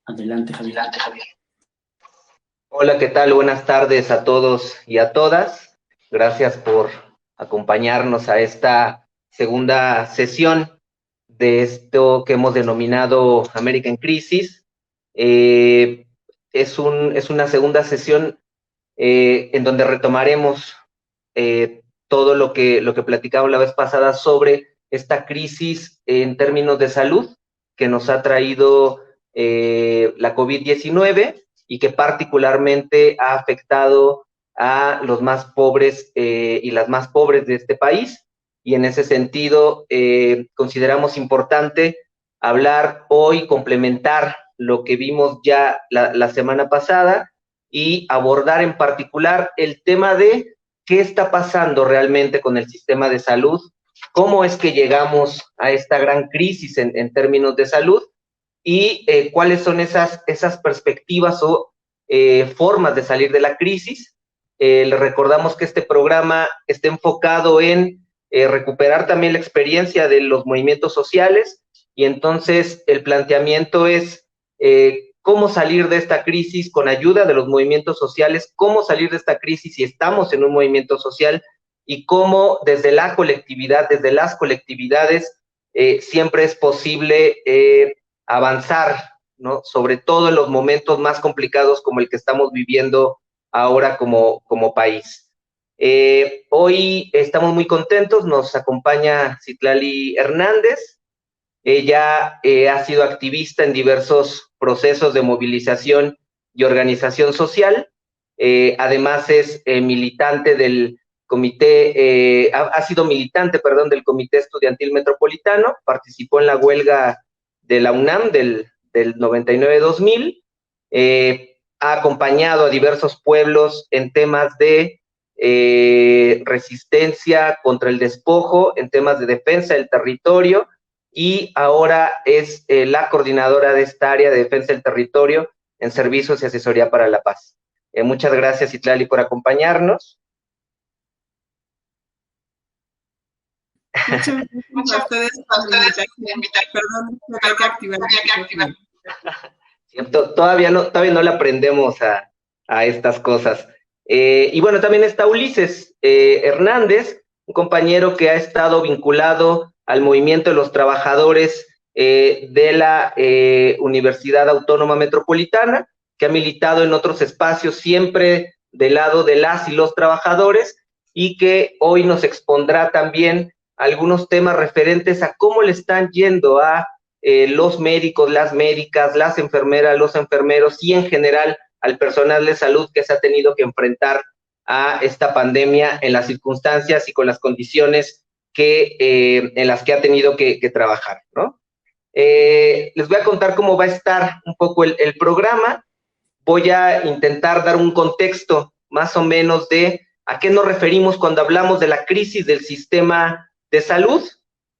Adelante, Javier. Hola, ¿qué tal? Buenas tardes a todos y a todas. Gracias por acompañarnos a esta segunda sesión de esto que hemos denominado América en Crisis. Es una segunda sesión en donde retomaremos todo lo que platicaba la vez pasada sobre esta crisis en términos de salud que nos ha traído la COVID-19 y que particularmente ha afectado a los más pobres y las más pobres de este país. Y en ese sentido, consideramos importante hablar hoy, complementar lo que vimos ya la semana pasada y abordar en particular el tema de qué está pasando realmente con el sistema de salud, cómo es que llegamos a esta gran crisis en términos de salud y cuáles son esas perspectivas o formas de salir de la crisis. Les recordamos que este programa está enfocado en recuperar también la experiencia de los movimientos sociales y entonces el planteamiento es cómo salir de esta crisis con ayuda de los movimientos sociales, cómo salir de esta crisis si estamos en un movimiento social y cómo desde la colectividad, desde las colectividades, siempre es posible avanzar, ¿no? Sobre todo en los momentos más complicados como el que estamos viviendo ahora como país. Hoy estamos muy contentos, nos acompaña Citlali Hernández. Ella ha sido activista en diversos procesos de movilización y organización social. Además es militante del comité, ha sido militante, perdón, del Comité Estudiantil Metropolitano, participó en la huelga de la UNAM del 99-2000, ha acompañado a diversos pueblos en temas de resistencia contra el despojo, en temas de defensa del territorio, y ahora es la coordinadora de esta área de defensa del territorio en servicios y asesoría para la paz. Muchas gracias, Citlali, por acompañarnos. Muchas gracias a ustedes por la invitación. Perdón, había que activar el micrófono. Todavía no le aprendemos a estas cosas. Y bueno, también está Ulises Hernández, un compañero que ha estado vinculado al movimiento de los trabajadores de la Universidad Autónoma Metropolitana, que ha militado en otros espacios siempre del lado de las y los trabajadores y que hoy nos expondrá también algunos temas referentes a cómo le están yendo a los médicos, las médicas, las enfermeras, los enfermeros y en general al personal de salud que se ha tenido que enfrentar a esta pandemia en las circunstancias y con las condiciones en las que ha tenido que trabajar, ¿no? Les voy a contar cómo va a estar un poco el programa. Voy a intentar dar un contexto más o menos de a qué nos referimos cuando hablamos de la crisis del sistema de salud.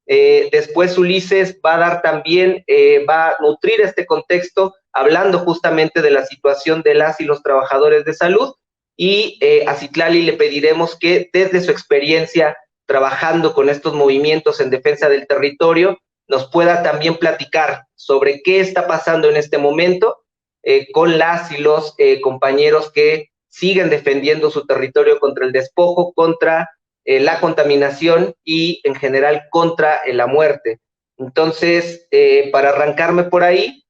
Después Ulises va a dar también, va a nutrir este contexto hablando justamente de la situación de las y los trabajadores de salud y a Citlali le pediremos que desde su experiencia trabajando con estos movimientos en defensa del territorio nos pueda también platicar sobre qué está pasando en este momento con las y los compañeros que siguen defendiendo su territorio contra el despojo, contra la contaminación y en general contra la muerte. Entonces, para arrancarme por ahí,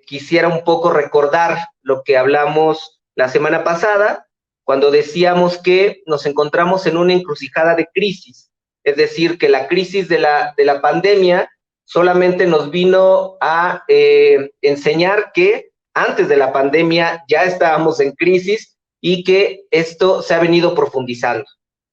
quisiera un poco recordar lo que hablamos la semana pasada, cuando decíamos que nos encontramos en una encrucijada de crisis, es decir, que la crisis de la pandemia solamente nos vino a enseñar que antes de la pandemia ya estábamos en crisis y que esto se ha venido profundizando.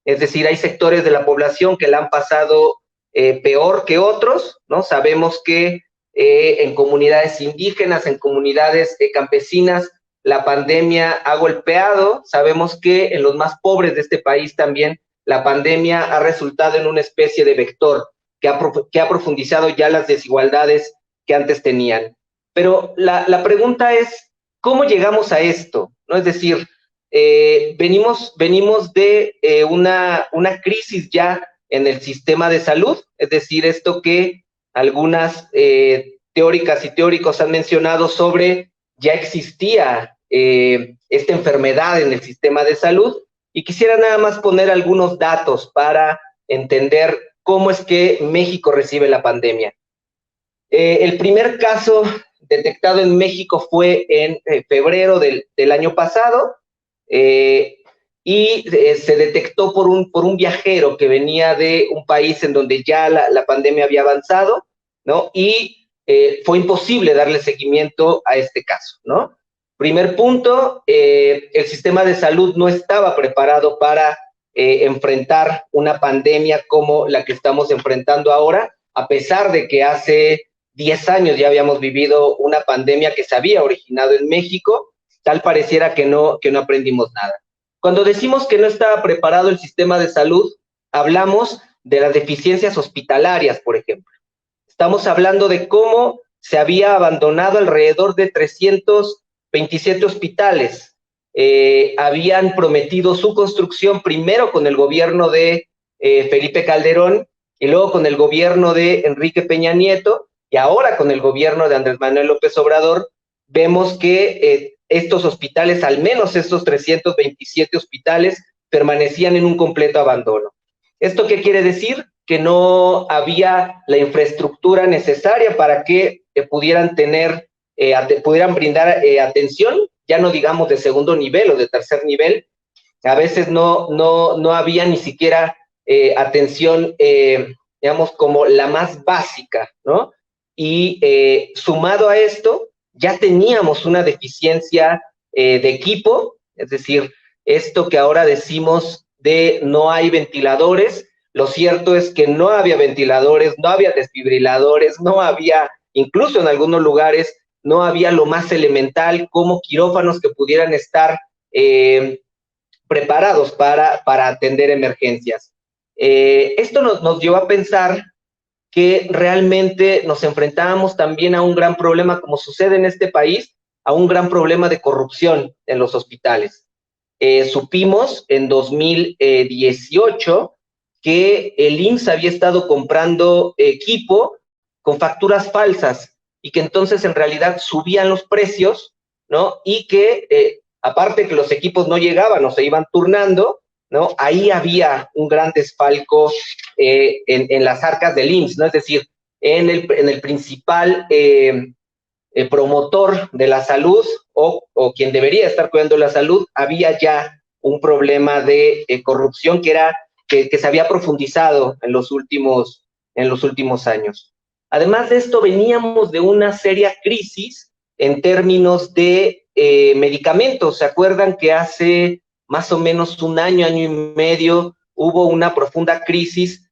Es decir, hay sectores de la población que la han pasado peor que otros, ¿no? Sabemos que en comunidades indígenas, en comunidades campesinas, la pandemia ha golpeado. Sabemos que en los más pobres de este país también la pandemia ha resultado en una especie de vector que ha profundizado ya las desigualdades que antes tenían. Pero la pregunta es, ¿cómo llegamos a esto? ¿No? Es decir, venimos de una crisis ya en el sistema de salud, es decir, esto que algunas teóricas y teóricos han mencionado sobre ya existía esta enfermedad en el sistema de salud, y quisiera nada más poner algunos datos para entender cómo es que México recibe la pandemia. El primer caso detectado en México fue en febrero del año pasado, y se detectó por un viajero que venía de un país en donde ya la pandemia había avanzado, ¿no? Y fue imposible darle seguimiento a este caso, ¿no? Primer punto, el sistema de salud no estaba preparado para enfrentar una pandemia como la que estamos enfrentando ahora, a pesar de que hace 10 años ya habíamos vivido una pandemia que se había originado en México. Tal pareciera que no aprendimos nada. Cuando decimos que no estaba preparado el sistema de salud, hablamos de las deficiencias hospitalarias, por ejemplo. Estamos hablando de cómo se había abandonado alrededor de 327 hospitales. Habían prometido su construcción primero con el gobierno de Felipe Calderón, y luego con el gobierno de Enrique Peña Nieto, y ahora con el gobierno de Andrés Manuel López Obrador. Vemos que estos hospitales, al menos estos 327 hospitales, permanecían en un completo abandono. ¿Esto qué quiere decir? Que no había la infraestructura necesaria para que pudieran brindar atención, ya no digamos de segundo nivel o de tercer nivel. A veces no había ni siquiera atención, digamos, como la más básica, ¿no? Y sumado a esto, ya teníamos una deficiencia de equipo, es decir, esto que ahora decimos de no hay ventiladores, lo cierto es que no había ventiladores, no había desfibriladores, no había, incluso en algunos lugares, no había lo más elemental como quirófanos que pudieran estar preparados para atender emergencias. Esto nos llevó a pensar que realmente nos enfrentábamos también a un gran problema, como sucede en este país, a un gran problema de corrupción en los hospitales. Supimos en 2018 que el IMSS había estado comprando equipo con facturas falsas, y que entonces en realidad subían los precios, ¿no? Y que aparte que los equipos no llegaban o se iban turnando, ¿no? Ahí había un gran desfalco en las arcas del IMSS, ¿no? Es decir, en el principal promotor de la salud o quien debería estar cuidando la salud, había ya un problema de corrupción que se había profundizado en los últimos años. Además de esto, veníamos de una seria crisis en términos de medicamentos. ¿Se acuerdan que hace más o menos un año, año y medio, hubo una profunda crisis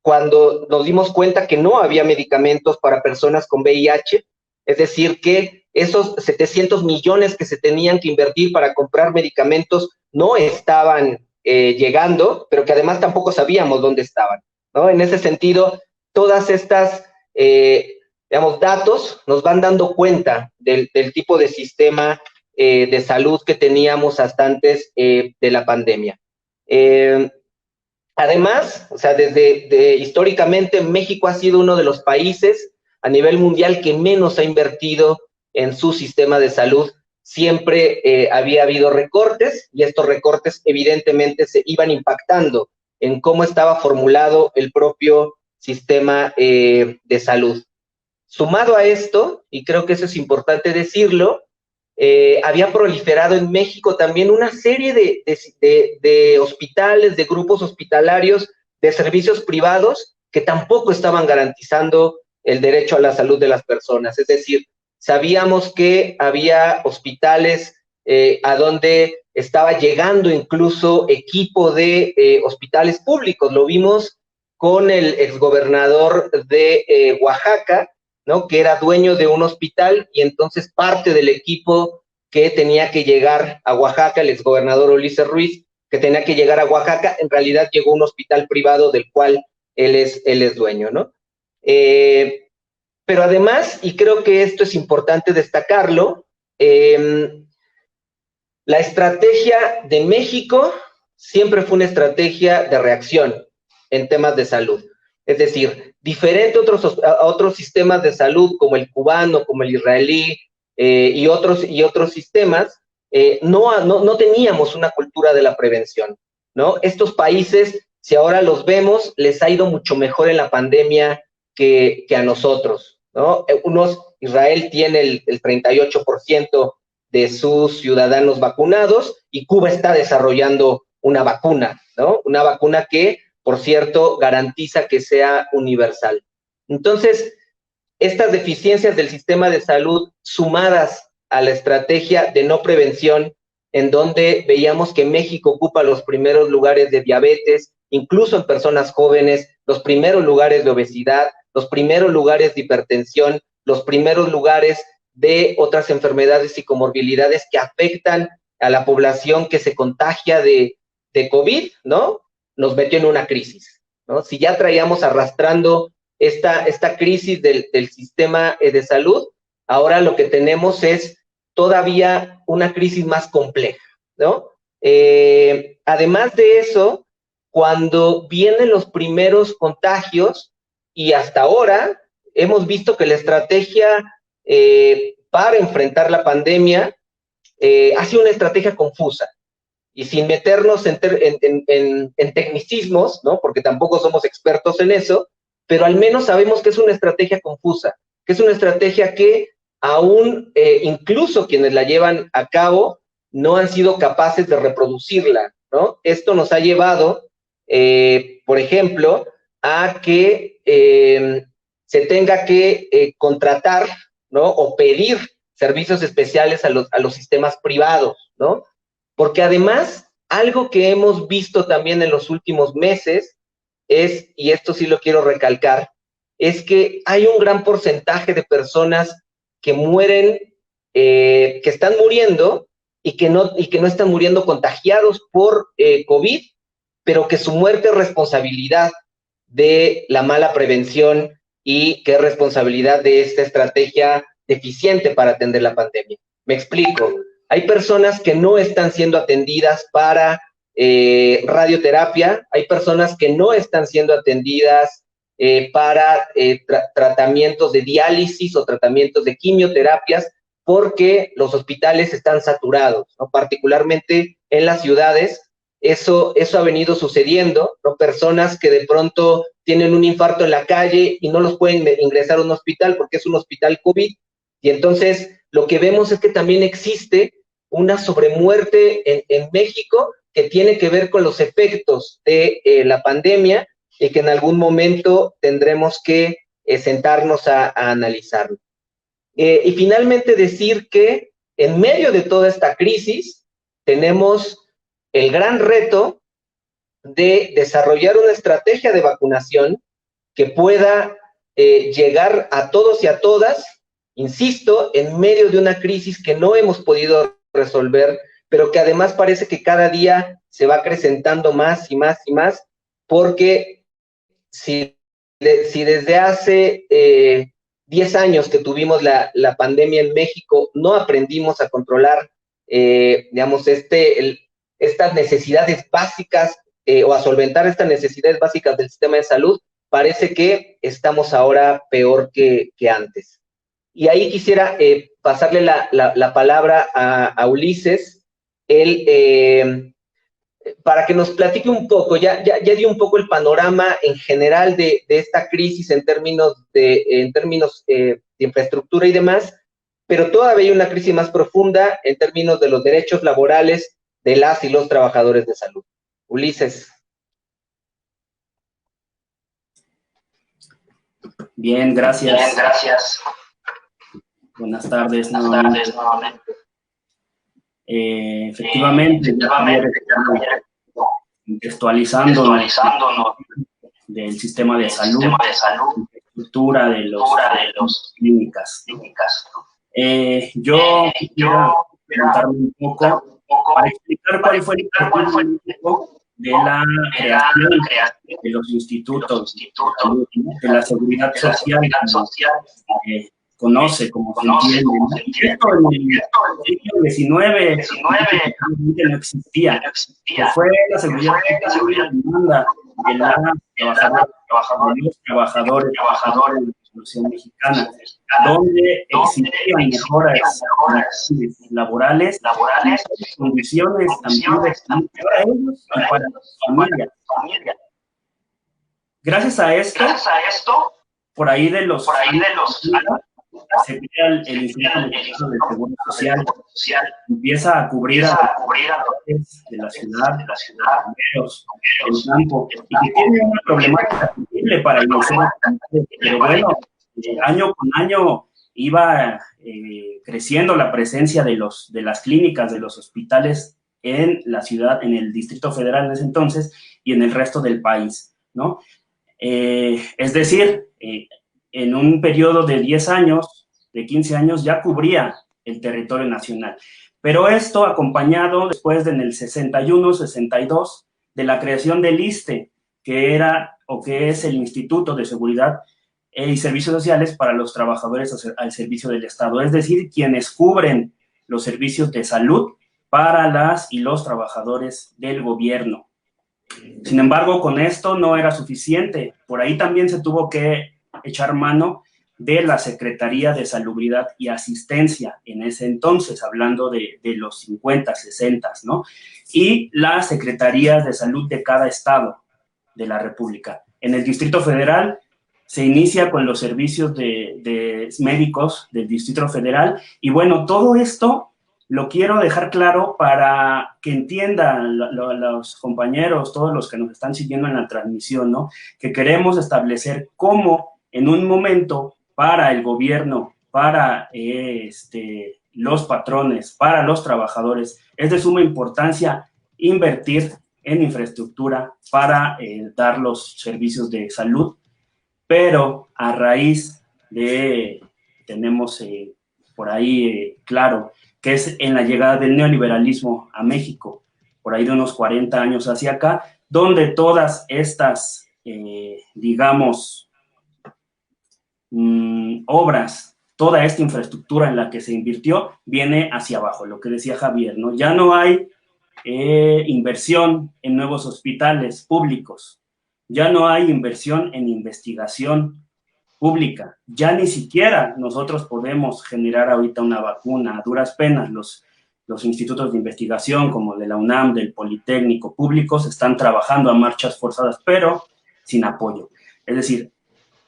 cuando nos dimos cuenta que no había medicamentos para personas con VIH? Es decir, que esos 700 millones que se tenían que invertir para comprar medicamentos no estaban llegando, pero que además tampoco sabíamos dónde estaban, ¿no? En ese sentido, todas estas, digamos, datos nos van dando cuenta del tipo de sistema de salud que teníamos hasta antes de la pandemia. Además, o sea, históricamente México ha sido uno de los países a nivel mundial que menos ha invertido en su sistema de salud. Siempre había habido recortes, y estos recortes evidentemente se iban impactando en cómo estaba formulado el propio sistema de salud. Sumado a esto, y creo que eso es importante decirlo, había proliferado en México también una serie de hospitales, de grupos hospitalarios, de servicios privados que tampoco estaban garantizando el derecho a la salud de las personas. Es decir, sabíamos que había hospitales a donde estaba llegando incluso equipo de hospitales públicos. Lo vimos con el exgobernador de Oaxaca, ¿no? Que era dueño de un hospital, y entonces parte del equipo que tenía que llegar a Oaxaca, el exgobernador Ulises Ruiz, que tenía que llegar a Oaxaca, en realidad llegó a un hospital privado del cual él es dueño, ¿no? Pero además, y creo que esto es importante destacarlo, la estrategia de México siempre fue una estrategia de reacción en temas de salud. Es decir, diferente a otros sistemas de salud como el cubano, como el israelí y otros sistemas, no teníamos una cultura de la prevención, ¿no? Estos países, si ahora los vemos, les ha ido mucho mejor en la pandemia que a nosotros, ¿no? Israel tiene el 38% de sus ciudadanos vacunados y Cuba está desarrollando una vacuna, ¿no? Una vacuna que, por cierto, garantiza que sea universal. Entonces, estas deficiencias del sistema de salud sumadas a la estrategia de no prevención, en donde veíamos que México ocupa los primeros lugares de diabetes, incluso en personas jóvenes, los primeros lugares de obesidad, los primeros lugares de hipertensión, los primeros lugares de otras enfermedades y comorbilidades que afectan a la población que se contagia de COVID, ¿no? Nos metió en una crisis, ¿no? Si ya traíamos arrastrando esta crisis del sistema de salud, ahora lo que tenemos es todavía una crisis más compleja, ¿no? Además de eso, cuando vienen los primeros contagios, y hasta ahora hemos visto que la estrategia para enfrentar la pandemia ha sido una estrategia confusa, y sin meternos en tecnicismos, ¿no? Porque tampoco somos expertos en eso, pero al menos sabemos que es una estrategia confusa, que es una estrategia que aún incluso quienes la llevan a cabo no han sido capaces de reproducirla, ¿no? Esto nos ha llevado, por ejemplo, a que se tenga que contratar, ¿no? O pedir servicios especiales a los sistemas privados, ¿no? Porque además, algo que hemos visto también en los últimos meses es, y esto sí lo quiero recalcar, es que hay un gran porcentaje de personas que mueren, que están muriendo y que no están muriendo contagiados por COVID, pero que su muerte es responsabilidad de la mala prevención y que es responsabilidad de esta estrategia deficiente para atender la pandemia. Me explico. Hay personas que no están siendo atendidas para radioterapia, hay personas que no están siendo atendidas para tratamientos de diálisis o tratamientos de quimioterapias porque los hospitales están saturados, ¿no? Particularmente en las ciudades, eso ha venido sucediendo, ¿no? Personas que de pronto tienen un infarto en la calle y no los pueden ingresar a un hospital porque es un hospital COVID, y entonces lo que vemos es que también existe una sobremuerte en México que tiene que ver con los efectos de la pandemia y que en algún momento tendremos que sentarnos a analizarlo. Y finalmente decir que en medio de toda esta crisis tenemos el gran reto de desarrollar una estrategia de vacunación que pueda llegar a todos y a todas, insisto, en medio de una crisis que no hemos podido resolver, pero que además parece que cada día se va acrecentando más y más y más, porque si desde hace 10 años que tuvimos la pandemia en México, no aprendimos a controlar, digamos, estas necesidades básicas o a solventar estas necesidades básicas del sistema de salud, parece que estamos ahora peor que antes. Y ahí quisiera pasarle la palabra a Ulises, él, para que nos platique un poco, ya dio un poco el panorama en general de esta crisis en términos de infraestructura y demás, pero todavía hay una crisis más profunda en términos de los derechos laborales de las y los trabajadores de salud. Ulises. Bien, gracias. Bien, gracias. Buenas tardes. Buenas tardes nuevamente. Efectivamente, contextualizando del sistema de salud, estructura de los clínicas. Yo quisiera preguntarme un poco para explicar cuál fue el motivo de la creación de los institutos de la seguridad social, conoce como se entiende. Esto en el siglo XIX no existía. Fue la seguridad demanda de los trabajadores de la Revolución Mexicana, donde existían mejoras laborales, condiciones también para ellos y para sus familias. Gracias a esto, por ahí de los se crea el Instituto Mexicano del Seguro Social, empieza a cubrir a los de la ciudad, el campo, y que tiene una problemática terrible para el museo, pero bueno, año con año iba creciendo la presencia de las clínicas, de los hospitales en la ciudad, en el Distrito Federal en ese entonces, y en el resto del país, ¿no? Es decir, en un periodo de 10 años, de 15 años, ya cubría el territorio nacional. Pero esto acompañado después en el 61, 62, de la creación del ISSSTE, que era o que es el Instituto de Seguridad y Servicios Sociales para los trabajadores al servicio del Estado, es decir, quienes cubren los servicios de salud para las y los trabajadores del gobierno. Sin embargo, con esto no era suficiente. Por ahí también se tuvo que echar mano de la Secretaría de Salubridad y Asistencia en ese entonces, hablando de los 50, 60, ¿no? Y las Secretarías de Salud de cada estado de la República. En el Distrito Federal se inicia con los servicios de médicos del Distrito Federal y bueno, todo esto lo quiero dejar claro para que entiendan los compañeros, todos los que nos están siguiendo en la transmisión, ¿no? Que queremos establecer cómo en un momento para el gobierno, para los patrones, para los trabajadores, es de suma importancia invertir en infraestructura para dar los servicios de salud, pero a raíz de, tenemos por ahí claro, que es en la llegada del neoliberalismo a México, por ahí de unos 40 años hacia acá, donde todas estas, digamos, obras, toda esta infraestructura en la que se invirtió, viene hacia abajo, lo que decía Javier, ¿no? Ya no hay inversión en nuevos hospitales públicos, ya no hay inversión en investigación pública, ya ni siquiera nosotros podemos generar ahorita una vacuna, a duras penas los institutos de investigación como de la UNAM, del Politécnico, públicos, están trabajando a marchas forzadas, pero sin apoyo. Es decir,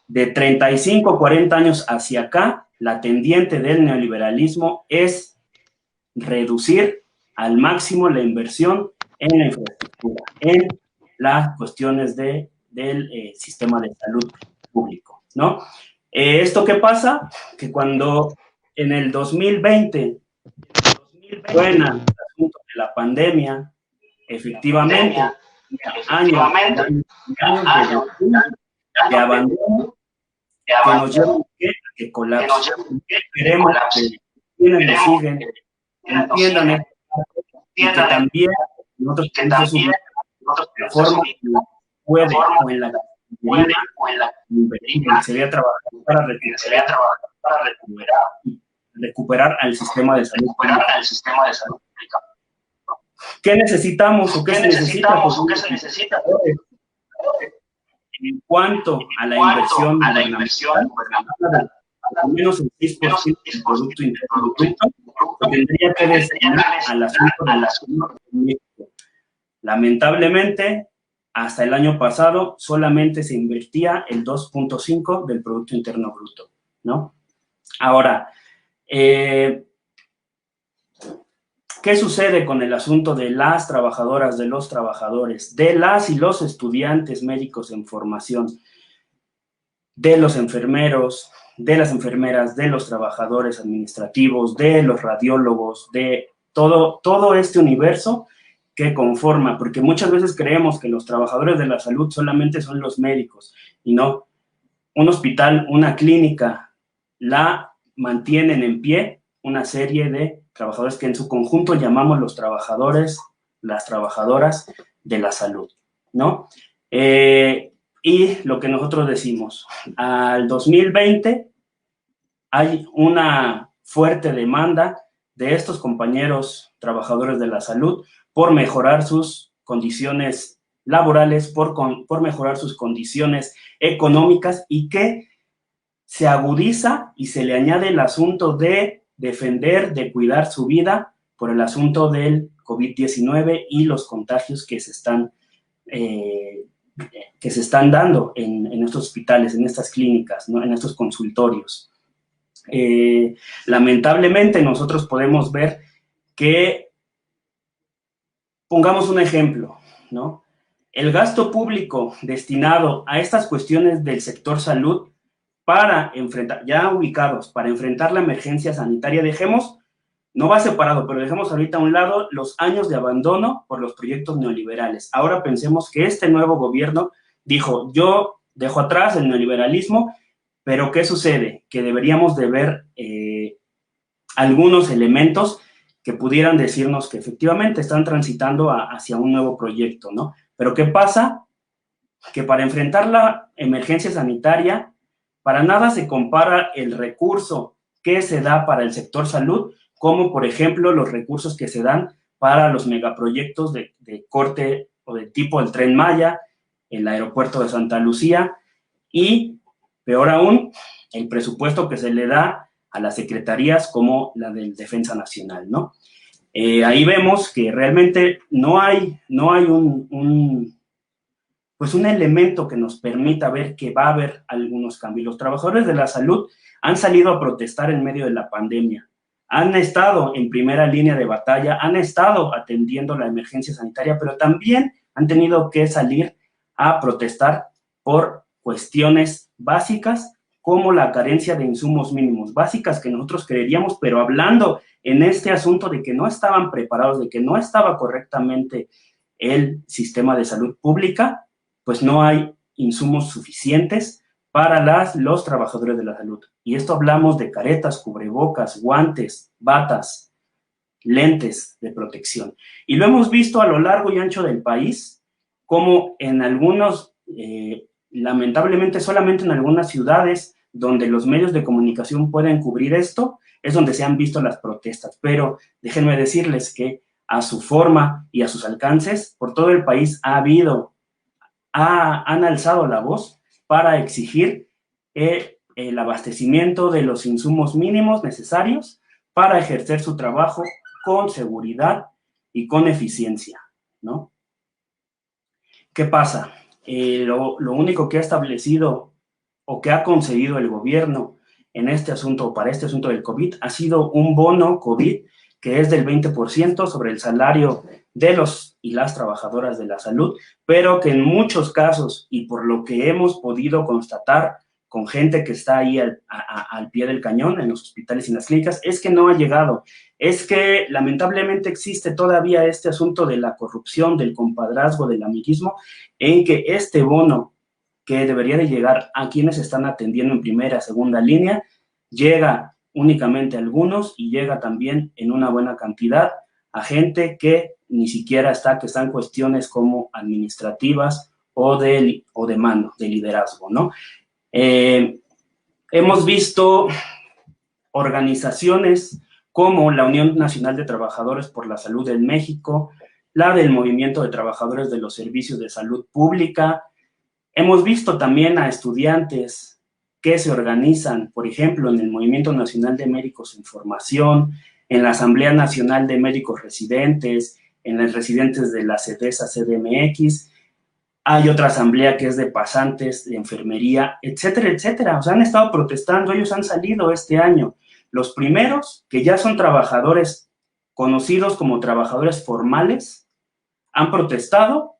de 35, 40 años hacia acá, la tendiente del neoliberalismo es reducir al máximo la inversión en la infraestructura, en las cuestiones del sistema de salud público, ¿no? ¿Esto qué pasa? Que cuando en el 2020 suena el asunto de la pandemia, efectivamente, años de abandono que nos llevan a que colapse. Queremos que quienes nos siguen entiendan esto y que también nosotros tenemos la forma en la que puede o en la que se debe trabajar para recuperar al sistema de salud pública. ¿Qué necesitamos o qué se necesita? En cuanto a la inversión gubernamental, al menos el 6% del Producto Interno Bruto tendría que destinar al asunto de la salud en México. Lamentablemente, hasta el año pasado solamente se invertía el 2.5% del Producto Interno Bruto, ¿no? Ahora, ¿qué sucede con el asunto de las trabajadoras, de los trabajadores, de las y los estudiantes médicos en formación, de los enfermeros, de las enfermeras, de los trabajadores administrativos, de los radiólogos, de todo este universo que conforma? Porque muchas veces creemos que los trabajadores de la salud solamente son los médicos, y no. Un hospital, una clínica, la mantienen en pie una serie de trabajadores que en su conjunto llamamos los trabajadores, las trabajadoras de la salud, ¿no? Y lo que nosotros decimos, al 2020 hay una fuerte demanda de estos compañeros trabajadores de la salud por mejorar sus condiciones laborales, por mejorar sus condiciones económicas, y que se agudiza y se le añade el asunto de defender, de cuidar su vida por el asunto del COVID-19 y los contagios que se están dando en estos hospitales, en estas clínicas, ¿no? En estos consultorios. Lamentablemente nosotros podemos ver que, pongamos un ejemplo, ¿no? El gasto público destinado a estas cuestiones del sector salud para enfrentar, ya ubicados, para enfrentar la emergencia sanitaria, no va separado, pero dejemos ahorita a un lado los años de abandono por los proyectos neoliberales. Ahora pensemos que este nuevo gobierno dijo, yo dejo atrás el neoliberalismo, pero ¿qué sucede? Que deberíamos de ver algunos elementos que pudieran decirnos que efectivamente están transitando hacia un nuevo proyecto, ¿no? Pero ¿qué pasa? Que para enfrentar la emergencia sanitaria, para nada se compara el recurso que se da para el sector salud, como por ejemplo los recursos que se dan para los megaproyectos de corte o de tipo el Tren Maya, el aeropuerto de Santa Lucía, y peor aún, el presupuesto que se le da a las secretarías como la de Defensa Nacional, ¿no? Ahí vemos que realmente no hay un elemento que nos permita ver que va a haber algunos cambios. Los trabajadores de la salud han salido a protestar en medio de la pandemia, han estado en primera línea de batalla, han estado atendiendo la emergencia sanitaria, pero también han tenido que salir a protestar por cuestiones básicas como la carencia de insumos mínimos, básicas que nosotros creeríamos, pero hablando en este asunto de que no estaban preparados, de que no estaba correctamente el sistema de salud pública, pues no hay insumos suficientes para los trabajadores de la salud. Y esto hablamos de caretas, cubrebocas, guantes, batas, lentes de protección. Y lo hemos visto a lo largo y ancho del país, como en algunos, lamentablemente solamente en algunas ciudades donde los medios de comunicación pueden cubrir esto, es donde se han visto las protestas. Pero déjenme decirles que a su forma y a sus alcances, por todo el país han alzado la voz para exigir el abastecimiento de los insumos mínimos necesarios para ejercer su trabajo con seguridad y con eficiencia, ¿no? ¿Qué pasa? Lo único que ha establecido o que ha conseguido el gobierno en este asunto, para este asunto del COVID, ha sido un bono COVID que es del 20% sobre el salario de los y las trabajadoras de la salud, pero que en muchos casos, y por lo que hemos podido constatar con gente que está ahí al pie del cañón en los hospitales y en las clínicas, es que no ha llegado. Es que lamentablemente existe todavía este asunto de la corrupción, del compadrazgo, del amiguismo, en que este bono que debería de llegar a quienes están atendiendo en primera, segunda línea, llega únicamente a algunos y llega también en una buena cantidad a gente que ni siquiera que están cuestiones como administrativas o de mando, de liderazgo, ¿no? Hemos visto organizaciones como la Unión Nacional de Trabajadores por la Salud en México, la del Movimiento de Trabajadores de los Servicios de Salud Pública. Hemos visto también a estudiantes que se organizan, por ejemplo, en el Movimiento Nacional de Médicos en Formación, en la Asamblea Nacional de Médicos Residentes, en los residentes de la CEDESA, CDMX. Hay otra asamblea que es de pasantes, de enfermería, etcétera, etcétera. O sea, han estado protestando, ellos han salido este año. Los primeros, que ya son trabajadores conocidos como trabajadores formales, han protestado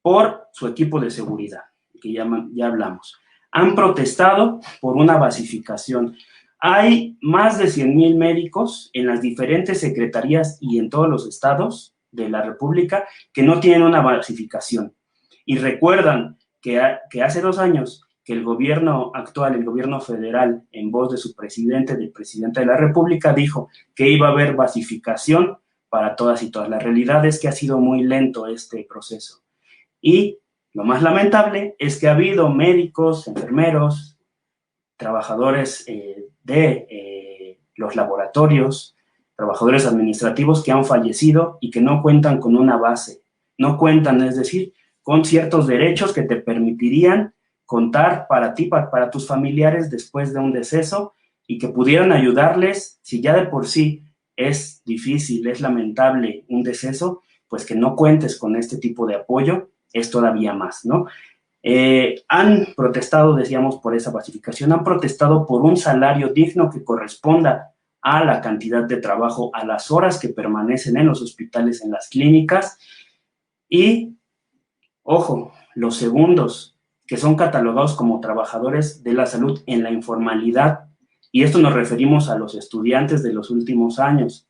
por su equipo de seguridad, que ya hablamos. Han protestado por una basificación. Hay más de 100,000 médicos en las diferentes secretarías y en todos los estados de la República que no tienen una basificación. Y recuerdan que hace 2 años que el gobierno actual, el gobierno federal, en voz de su presidente, del presidente de la República, dijo que iba a haber basificación para todas y todas. La realidad es que ha sido muy lento este proceso. Y lo más lamentable es que ha habido médicos, enfermeros, trabajadores de los laboratorios, trabajadores administrativos que han fallecido y que no cuentan con una base. No cuentan, es decir, con ciertos derechos que te permitirían contar para ti, para tus familiares después de un deceso, y que pudieran ayudarles, si ya de por sí es difícil, es lamentable un deceso, pues que no cuentes con este tipo de apoyo, es todavía más, ¿no? Han protestado, decíamos, por esa basificación, han protestado por un salario digno que corresponda a la cantidad de trabajo, a las horas que permanecen en los hospitales, en las clínicas, y, ojo, los segundos, que son catalogados como trabajadores de la salud en la informalidad, y esto nos referimos a los estudiantes de los últimos años,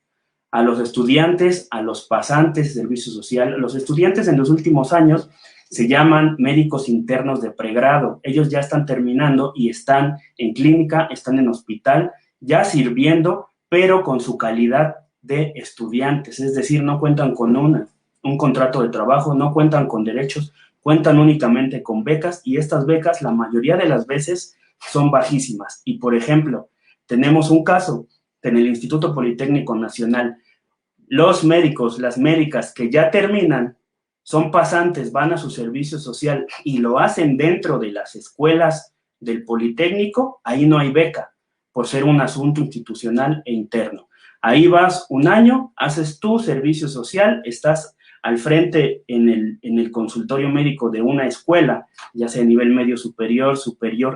a los estudiantes, a los pasantes de servicio social. Los estudiantes en los últimos años se llaman médicos internos de pregrado. Ellos ya están terminando y están en clínica, están en hospital, ya sirviendo, pero con su calidad de estudiantes, es decir, no cuentan con un contrato de trabajo, no cuentan con derechos, cuentan únicamente con becas, y estas becas la mayoría de las veces son bajísimas. Y, por ejemplo, tenemos un caso en el Instituto Politécnico Nacional. Los médicos, las médicas que ya terminan, son pasantes, van a su servicio social y lo hacen dentro de las escuelas del Politécnico, ahí no hay beca, por ser un asunto institucional e interno. Ahí vas un año, haces tu servicio social, estás al frente en el consultorio médico de una escuela, ya sea a nivel medio superior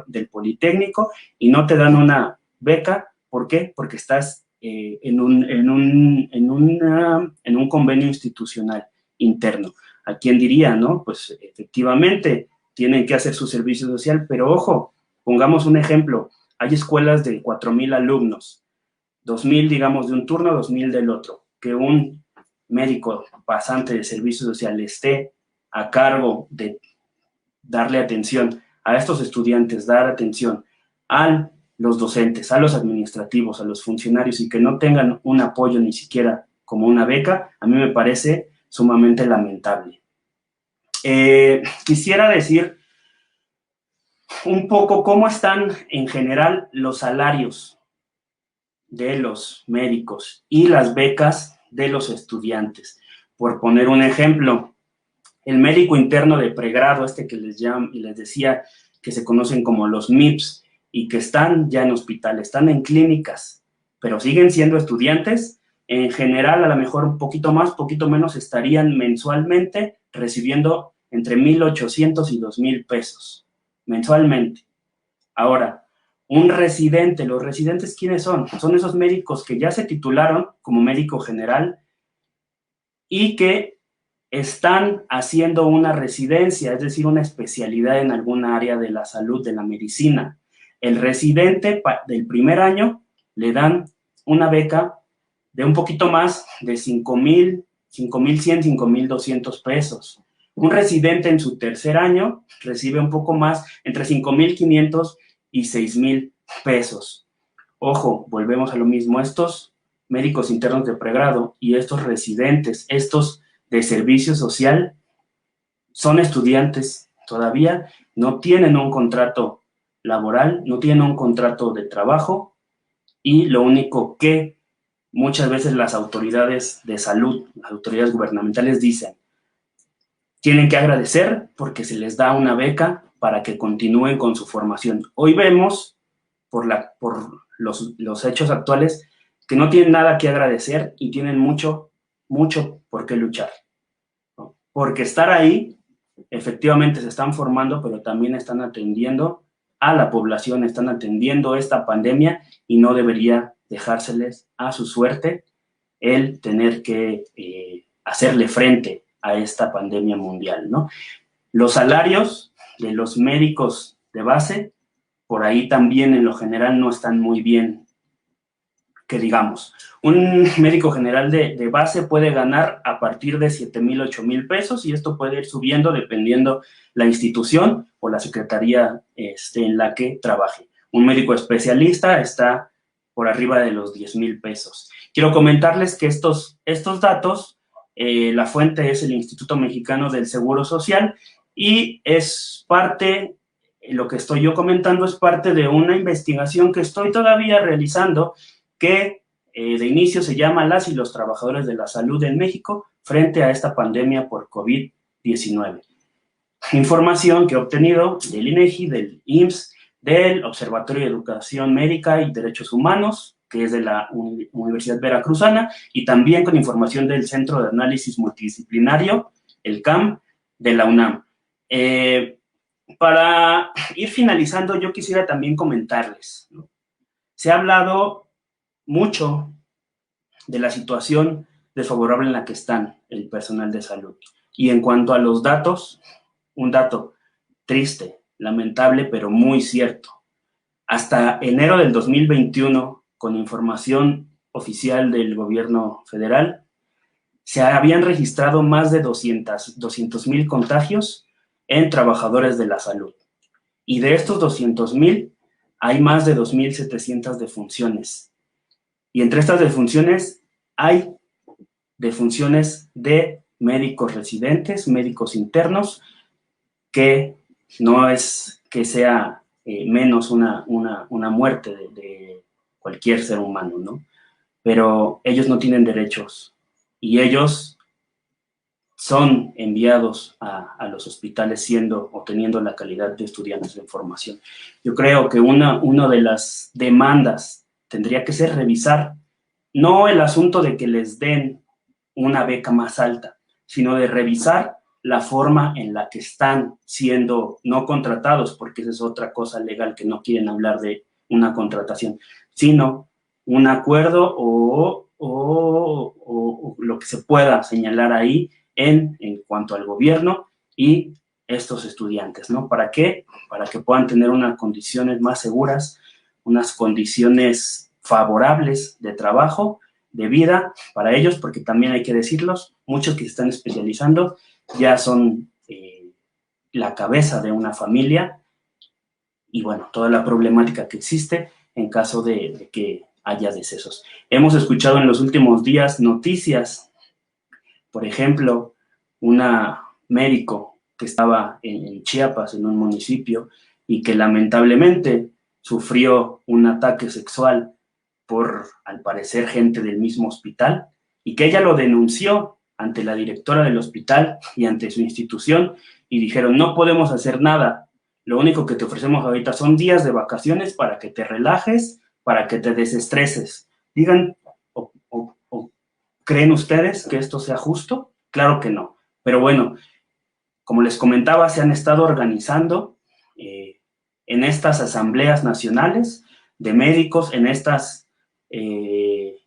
del Politécnico, y no te dan una beca. ¿Por qué? Porque estás en un convenio institucional interno. ¿A quién diría, no? Pues efectivamente tienen que hacer su servicio social, pero ojo, pongamos un ejemplo. Hay escuelas de 4,000 alumnos, 2,000, digamos, de un turno, 2,000 del otro. Que un médico pasante de servicio social esté a cargo de darle atención a estos estudiantes, dar atención a los docentes, a los administrativos, a los funcionarios, y que no tengan un apoyo ni siquiera como una beca, a mí me parece sumamente lamentable. Quisiera decir un poco cómo están en general los salarios de los médicos y las becas de los estudiantes. Por poner un ejemplo, el médico interno de pregrado, que les decía que se conocen como los MIPS, y que están ya en hospital, están en clínicas, pero siguen siendo estudiantes, en general, a lo mejor un poquito más, poquito menos, estarían mensualmente recibiendo entre 1,800 y 2,000 pesos, mensualmente. Ahora, un residente, ¿los residentes quiénes son? Son esos médicos que ya se titularon como médico general y que están haciendo una residencia, es decir, una especialidad en alguna área de la salud, de la medicina. El residente del primer año le dan una beca de un poquito más de 5,100, 5,200 pesos. Un residente en su tercer año recibe un poco más, entre 5,500 y 6,000 pesos. Ojo, volvemos a lo mismo, estos médicos internos de pregrado y estos residentes, estos de servicio social, son estudiantes todavía, no tienen un contrato laboral, no tienen un contrato de trabajo, y lo único que muchas veces las autoridades de salud, las autoridades gubernamentales dicen, tienen que agradecer porque se les da una beca para que continúen con su formación. Hoy vemos, por los hechos actuales, que no tienen nada que agradecer y tienen mucho por qué luchar, ¿no? Porque estar ahí, efectivamente se están formando, pero también están atendiendo a la población, están atendiendo esta pandemia, y no debería dejárseles a su suerte el tener que hacerle frente a esta pandemia mundial, ¿no? Los salarios de los médicos de base, por ahí también en lo general no están muy bien, que digamos. Un médico general de base puede ganar a partir de 7,000, 8,000 pesos, y esto puede ir subiendo dependiendo la institución o la secretaría en la que trabaje. Un médico especialista está por arriba de los 10,000 pesos. Quiero comentarles que estos datos, la fuente es el Instituto Mexicano del Seguro Social, y es parte, lo que estoy yo comentando es parte de una investigación que estoy todavía realizando, que de inicio se llama Las y los trabajadores de la salud en México frente a esta pandemia por COVID-19. información que he obtenido del INEGI, del IMSS, del Observatorio de Educación Médica y Derechos Humanos, que es de la Universidad Veracruzana, y también con información del Centro de Análisis Multidisciplinario, el CAM, de la UNAM. Para ir finalizando, yo quisiera también comentarles, ¿no? Se ha hablado mucho de la situación desfavorable en la que están el personal de salud. Y en cuanto a los datos, un dato triste, lamentable, pero muy cierto. Hasta enero del 2021, con información oficial del gobierno federal, se habían registrado más de 200,000 contagios en trabajadores de la salud. Y de estos 200,000, hay más de 2,700 defunciones. Y entre estas defunciones hay defunciones de médicos residentes, médicos internos, que no es que sea menos una muerte de cualquier ser humano, ¿no? Pero ellos no tienen derechos y ellos son enviados a los hospitales siendo o teniendo la calidad de estudiantes de formación. Yo creo que una de las demandas tendría que ser revisar no el asunto de que les den una beca más alta, sino de revisar la forma en la que están siendo no contratados, porque esa es otra cosa legal que no quieren hablar de una contratación, sino un acuerdo o lo que se pueda señalar ahí en cuanto al gobierno y estos estudiantes, ¿no? ¿Para qué? Para que puedan tener unas condiciones más seguras, unas condiciones favorables de trabajo, de vida para ellos, porque también hay que decirlos, muchos que se están especializando ya son la cabeza de una familia y bueno, toda la problemática que existe en caso de que haya decesos. Hemos escuchado en los últimos días noticias, por ejemplo, una médico que estaba en Chiapas, en un municipio, y que lamentablemente sufrió un ataque sexual por, al parecer, gente del mismo hospital, y que ella lo denunció ante la directora del hospital y ante su institución, y dijeron, no podemos hacer nada, lo único que te ofrecemos ahorita son días de vacaciones para que te relajes, para que te desestreses. Digan, o ¿creen ustedes que esto sea justo? Claro que no, pero bueno, como les comentaba, se han estado organizando en estas asambleas nacionales de médicos, en estas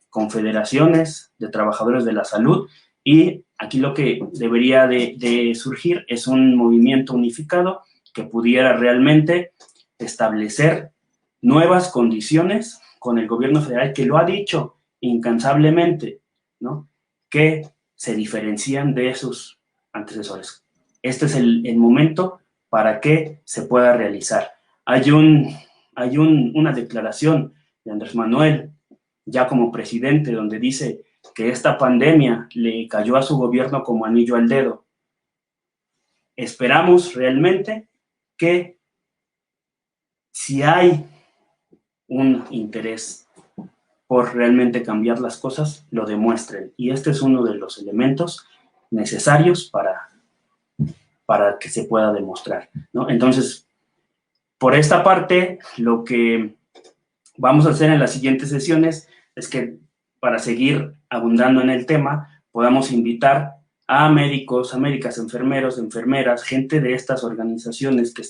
confederaciones de trabajadores de la salud, y aquí lo que debería de surgir es un movimiento unificado que pudiera realmente establecer nuevas condiciones con el gobierno federal, que lo ha dicho incansablemente, ¿no? Que se diferencian de sus antecesores. Este es el momento para que se pueda realizar. Hay una declaración de Andrés Manuel, ya como presidente, donde dice que esta pandemia le cayó a su gobierno como anillo al dedo. Esperamos realmente que si hay un interés por realmente cambiar las cosas, lo demuestren. Y este es uno de los elementos necesarios para que se pueda demostrar, ¿no? Entonces, por esta parte, lo que vamos a hacer en las siguientes sesiones es que, para seguir abundando en el tema, podamos invitar a médicos, a médicas, enfermeros, enfermeras, gente de estas organizaciones que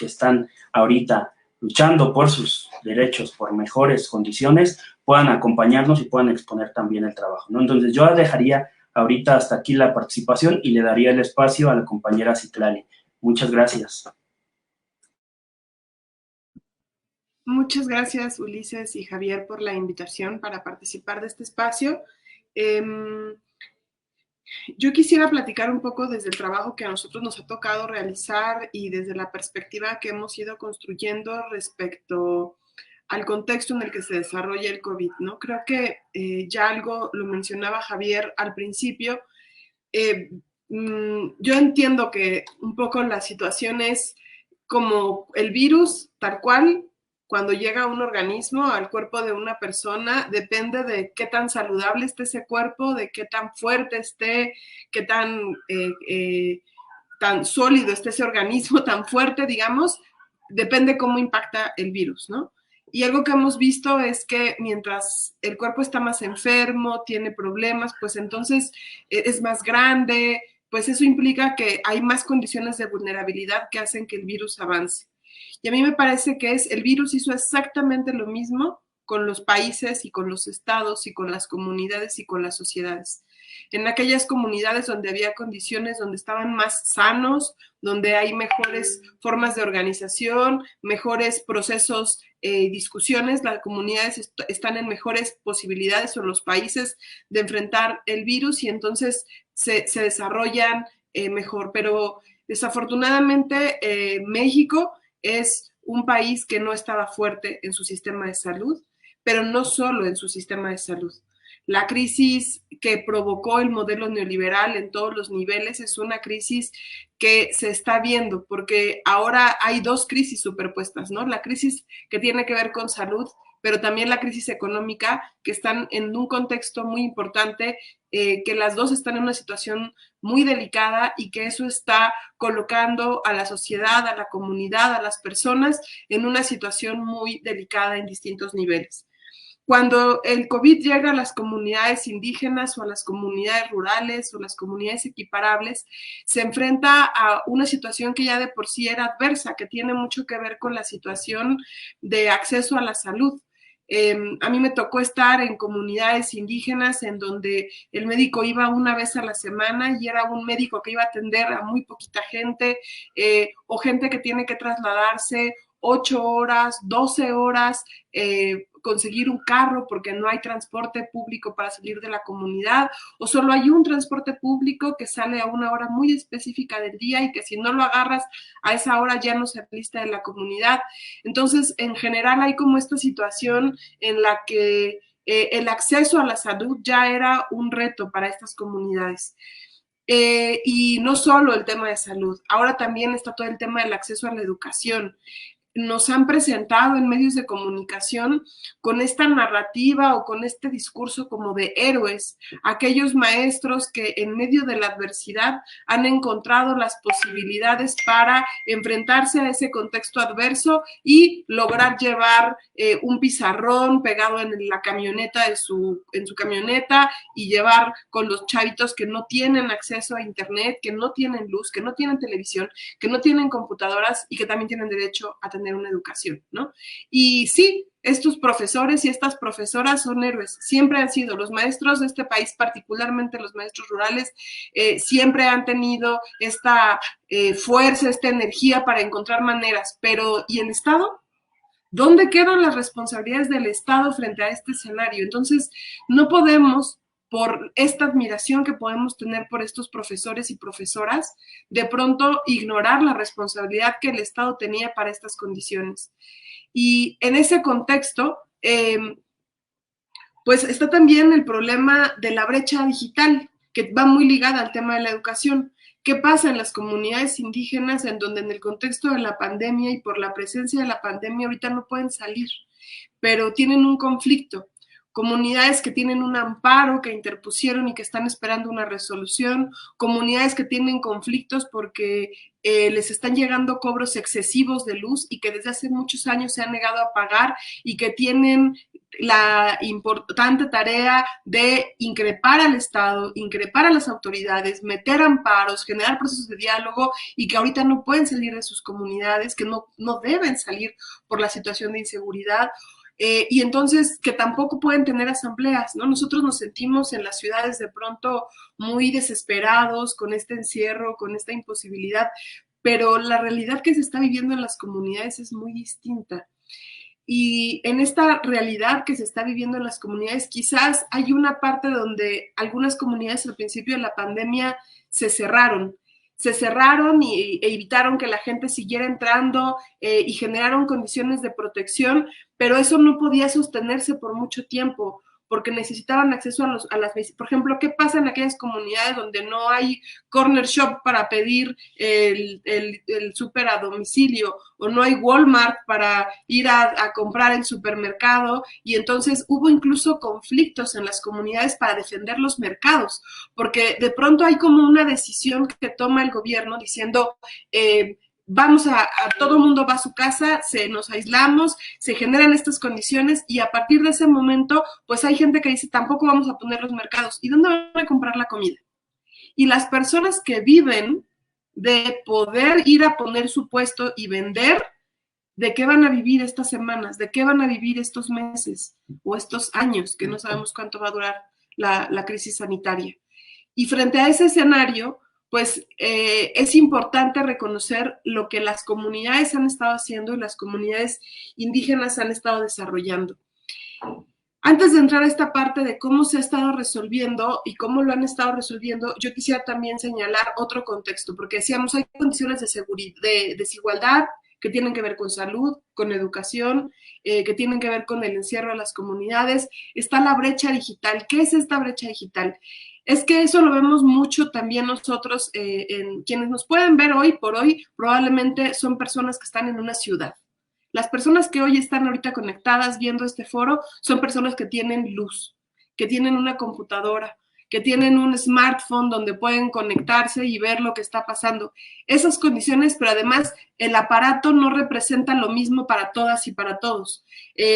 están ahorita luchando por sus derechos, por mejores condiciones, puedan acompañarnos y puedan exponer también el trabajo, ¿no? Entonces, yo dejaría ahorita hasta aquí la participación y le daría el espacio a la compañera Citlali. Muchas gracias. Muchas gracias, Ulises y Javier, por la invitación para participar de este espacio. Yo quisiera platicar un poco desde el trabajo que a nosotros nos ha tocado realizar y desde la perspectiva que hemos ido construyendo respecto al contexto en el que se desarrolla el COVID, ¿no? Creo que ya algo lo mencionaba Javier al principio. Yo entiendo que un poco la situación es como el virus, tal cual, cuando llega a un organismo, al cuerpo de una persona, depende de qué tan saludable esté ese cuerpo, de qué tan fuerte esté, qué tan tan sólido esté ese organismo, tan fuerte, digamos, depende cómo impacta el virus, ¿no? Y algo que hemos visto es que mientras el cuerpo está más enfermo, tiene problemas, pues entonces es más grande, pues eso implica que hay más condiciones de vulnerabilidad que hacen que el virus avance. Y a mí me parece que el virus hizo exactamente lo mismo con los países y con los estados y con las comunidades y con las sociedades. En aquellas comunidades donde había condiciones donde estaban más sanos, donde hay mejores formas de organización, mejores procesos, discusiones, las comunidades están en mejores posibilidades o los países de enfrentar el virus y entonces se desarrollan mejor. Pero desafortunadamente México es un país que no estaba fuerte en su sistema de salud, pero no solo en su sistema de salud. La crisis que provocó el modelo neoliberal en todos los niveles es una crisis que se está viendo, porque ahora hay dos crisis superpuestas, ¿no? La crisis que tiene que ver con salud, pero también la crisis económica, que están en un contexto muy importante, que las dos están en una situación muy delicada y que eso está colocando a la sociedad, a la comunidad, a las personas en una situación muy delicada en distintos niveles. Cuando el COVID llega a las comunidades indígenas o a las comunidades rurales o las comunidades equiparables, se enfrenta a una situación que ya de por sí era adversa, que tiene mucho que ver con la situación de acceso a la salud. A mí me tocó estar en comunidades indígenas en donde el médico iba una vez a la semana y era un médico que iba a atender a muy poquita gente, o gente que tiene que trasladarse 8 horas, 12 horas, conseguir un carro porque no hay transporte público para salir de la comunidad, o solo hay un transporte público que sale a una hora muy específica del día y que si no lo agarras a esa hora ya no se alista de la comunidad. Entonces, en general hay como esta situación en la que el acceso a la salud ya era un reto para estas comunidades. Y no solo el tema de salud, ahora también está todo el tema del acceso a la educación. Nos han presentado en medios de comunicación con esta narrativa o con este discurso como de héroes, aquellos maestros que en medio de la adversidad han encontrado las posibilidades para enfrentarse a ese contexto adverso y lograr llevar un pizarrón pegado en la camioneta en su camioneta y llevar con los chavitos que no tienen acceso a internet, que no tienen luz, que no tienen televisión, que no tienen computadoras y que también tienen derecho a tener una educación, ¿no? Y sí, estos profesores y estas profesoras son héroes, siempre han sido. Los maestros de este país, particularmente los maestros rurales, siempre han tenido esta fuerza, esta energía para encontrar maneras, pero ¿y el Estado? ¿Dónde quedan las responsabilidades del Estado frente a este escenario? Entonces, no podemos, por esta admiración que podemos tener por estos profesores y profesoras, de pronto ignorar la responsabilidad que el Estado tenía para estas condiciones. Y en ese contexto, pues está también el problema de la brecha digital, que va muy ligada al tema de la educación. ¿Qué pasa en las comunidades indígenas en donde en el contexto de la pandemia y por la presencia de la pandemia ahorita no pueden salir, pero tienen un conflicto? Comunidades que tienen un amparo que interpusieron y que están esperando una resolución, comunidades que tienen conflictos porque les están llegando cobros excesivos de luz y que desde hace muchos años se han negado a pagar y que tienen la importante tarea de increpar al Estado, increpar a las autoridades, meter amparos, generar procesos de diálogo y que ahorita no pueden salir de sus comunidades, que no deben salir por la situación de inseguridad. Y entonces que tampoco pueden tener asambleas, ¿no? Nosotros nos sentimos en las ciudades de pronto muy desesperados con este encierro, con esta imposibilidad, pero la realidad que se está viviendo en las comunidades es muy distinta. Y en esta realidad que se está viviendo en las comunidades, quizás hay una parte donde algunas comunidades al principio de la pandemia se cerraron e evitaron que la gente siguiera entrando y generaron condiciones de protección, pero eso no podía sostenerse por mucho tiempo, porque necesitaban acceso a las, por ejemplo, ¿qué pasa en aquellas comunidades donde no hay corner shop para pedir el súper a domicilio, o no hay Walmart para ir a comprar el supermercado? Y entonces hubo incluso conflictos en las comunidades para defender los mercados, porque de pronto hay como una decisión que toma el gobierno diciendo, vamos a todo el mundo va a su casa, nos aislamos, se generan estas condiciones, y a partir de ese momento, pues hay gente que dice, tampoco vamos a poner los mercados. ¿Y dónde van a comprar la comida? Y las personas que viven de poder ir a poner su puesto y vender, ¿de qué van a vivir estas semanas? ¿De qué van a vivir estos meses o estos años, que no sabemos cuánto va a durar la crisis sanitaria? Y frente a ese escenario, pues es importante reconocer lo que las comunidades han estado haciendo y las comunidades indígenas han estado desarrollando. Antes de entrar a esta parte de cómo se ha estado resolviendo y cómo lo han estado resolviendo, yo quisiera también señalar otro contexto, porque decíamos, hay condiciones de seguridad, de desigualdad, que tienen que ver con salud, con educación, que tienen que ver con el encierro de las comunidades. Está la brecha digital. ¿Qué es esta brecha digital? Es que eso lo vemos mucho también nosotros, en quienes nos pueden ver hoy por hoy, probablemente son personas que están en una ciudad. Las personas que hoy están ahorita conectadas viendo este foro son personas que tienen luz, que tienen una computadora, que tienen un smartphone donde pueden conectarse y ver lo que está pasando. Esas condiciones, pero además el aparato no representa lo mismo para todas y para todos.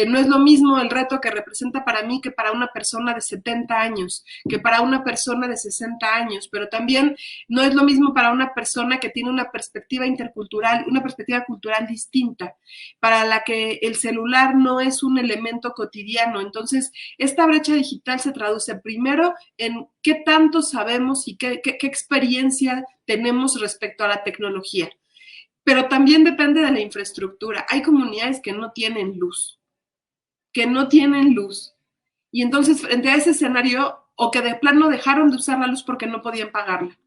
No es lo mismo el reto que representa para mí que para una persona de 70 años, que para una persona de 60 años, pero también no es lo mismo para una persona que tiene una perspectiva intercultural, una perspectiva cultural distinta, para la que el celular no es un elemento cotidiano. Entonces, esta brecha digital se traduce primero en qué tanto sabemos y qué experiencia tenemos respecto a la tecnología. Pero también depende de la infraestructura. Hay comunidades que no tienen luz, y entonces frente a ese escenario, o que de plano dejaron de usar la luz porque no podían pagarla.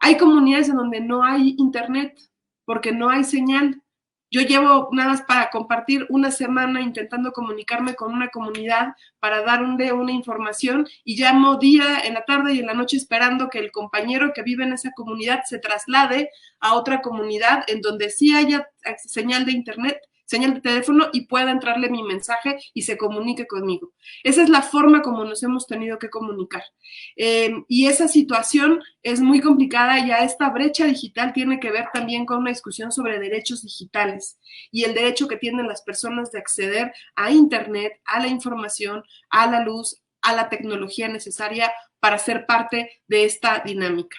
Hay comunidades en donde no hay internet porque no hay señal. Yo llevo nada más para compartir una semana intentando comunicarme con una comunidad para darle una información, y llamo día, en la tarde y en la noche, esperando que el compañero que vive en esa comunidad se traslade a otra comunidad en donde sí haya señal de internet, señal de teléfono, y pueda entrarle mi mensaje y se comunique conmigo. Esa es la forma como nos hemos tenido que comunicar. Y esa situación es muy complicada. Ya esta brecha digital tiene que ver también con una discusión sobre derechos digitales y el derecho que tienen las personas de acceder a internet, a la información, a la luz, a la tecnología necesaria para ser parte de esta dinámica.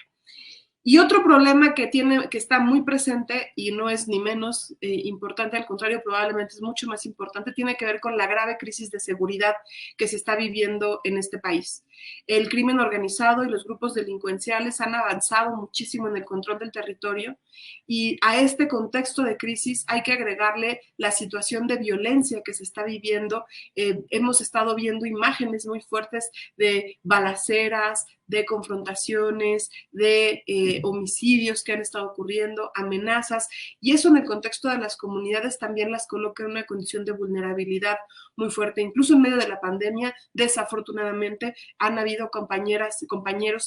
Y otro problema que está muy presente, y no es ni menos importante, al contrario, probablemente es mucho más importante, tiene que ver con la grave crisis de seguridad que se está viviendo en este país. El crimen organizado y los grupos delincuenciales han avanzado muchísimo en el control del territorio, y a este contexto de crisis hay que agregarle la situación de violencia que se está viviendo. Hemos estado viendo imágenes muy fuertes de balaceras, de confrontaciones, de homicidios que han estado ocurriendo, amenazas, y eso en el contexto de las comunidades también las coloca en una condición de vulnerabilidad muy fuerte. Incluso en medio de la pandemia, desafortunadamente, han habido compañeros,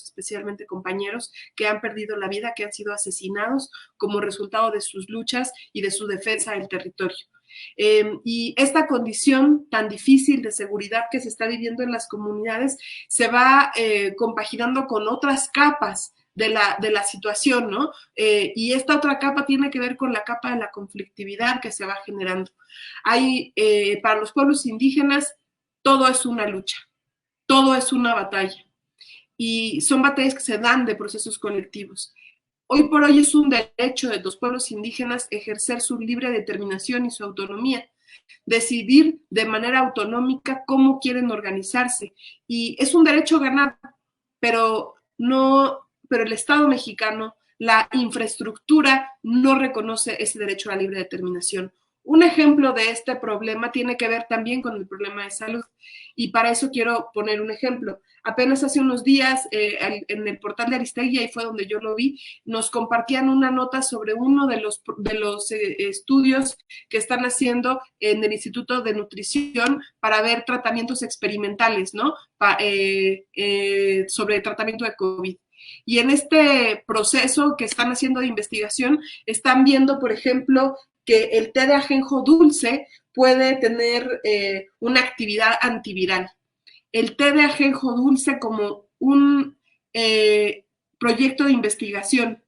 especialmente compañeros, que han perdido la vida, que han sido asesinados como resultado de sus luchas y de su defensa del territorio. Y esta condición tan difícil de seguridad que se está viviendo en las comunidades se va compaginando con otras capas de la situación, ¿no? Y esta otra capa tiene que ver con la capa de la conflictividad que se va generando. Para los pueblos indígenas, todo es una lucha, todo es una batalla, y son batallas que se dan de procesos colectivos. Hoy por hoy es un derecho de los pueblos indígenas ejercer su libre determinación y su autonomía, decidir de manera autonómica cómo quieren organizarse, y es un derecho ganado, pero el Estado mexicano, la infraestructura, no reconoce ese derecho a la libre determinación. Un ejemplo de este problema tiene que ver también con el problema de salud, y para eso quiero poner un ejemplo. Apenas hace unos días en el portal de Aristegui, ahí fue donde yo lo vi, nos compartían una nota sobre uno de los estudios que están haciendo en el Instituto de Nutrición para ver tratamientos experimentales, ¿no? Sobre tratamiento de COVID. Y en este proceso que están haciendo de investigación, están viendo, por ejemplo, que el té de ajenjo dulce puede tener una actividad antiviral. El té de ajenjo dulce como un proyecto de investigación,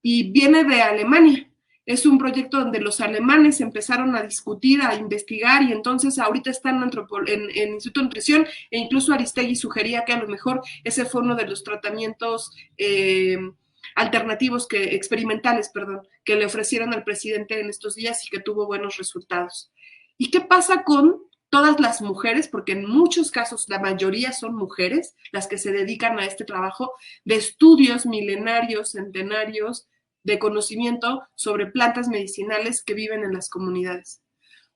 y viene de Alemania. Es un proyecto donde los alemanes empezaron a discutir, a investigar, y entonces ahorita están en Instituto de Nutrición, e incluso Aristegui sugería que a lo mejor ese fue uno de los tratamientos alternativos, experimentales, que le ofrecieron al presidente en estos días y que tuvo buenos resultados. ¿Y qué pasa con todas las mujeres? Porque en muchos casos la mayoría son mujeres las que se dedican a este trabajo de estudios milenarios, centenarios, de conocimiento sobre plantas medicinales que viven en las comunidades.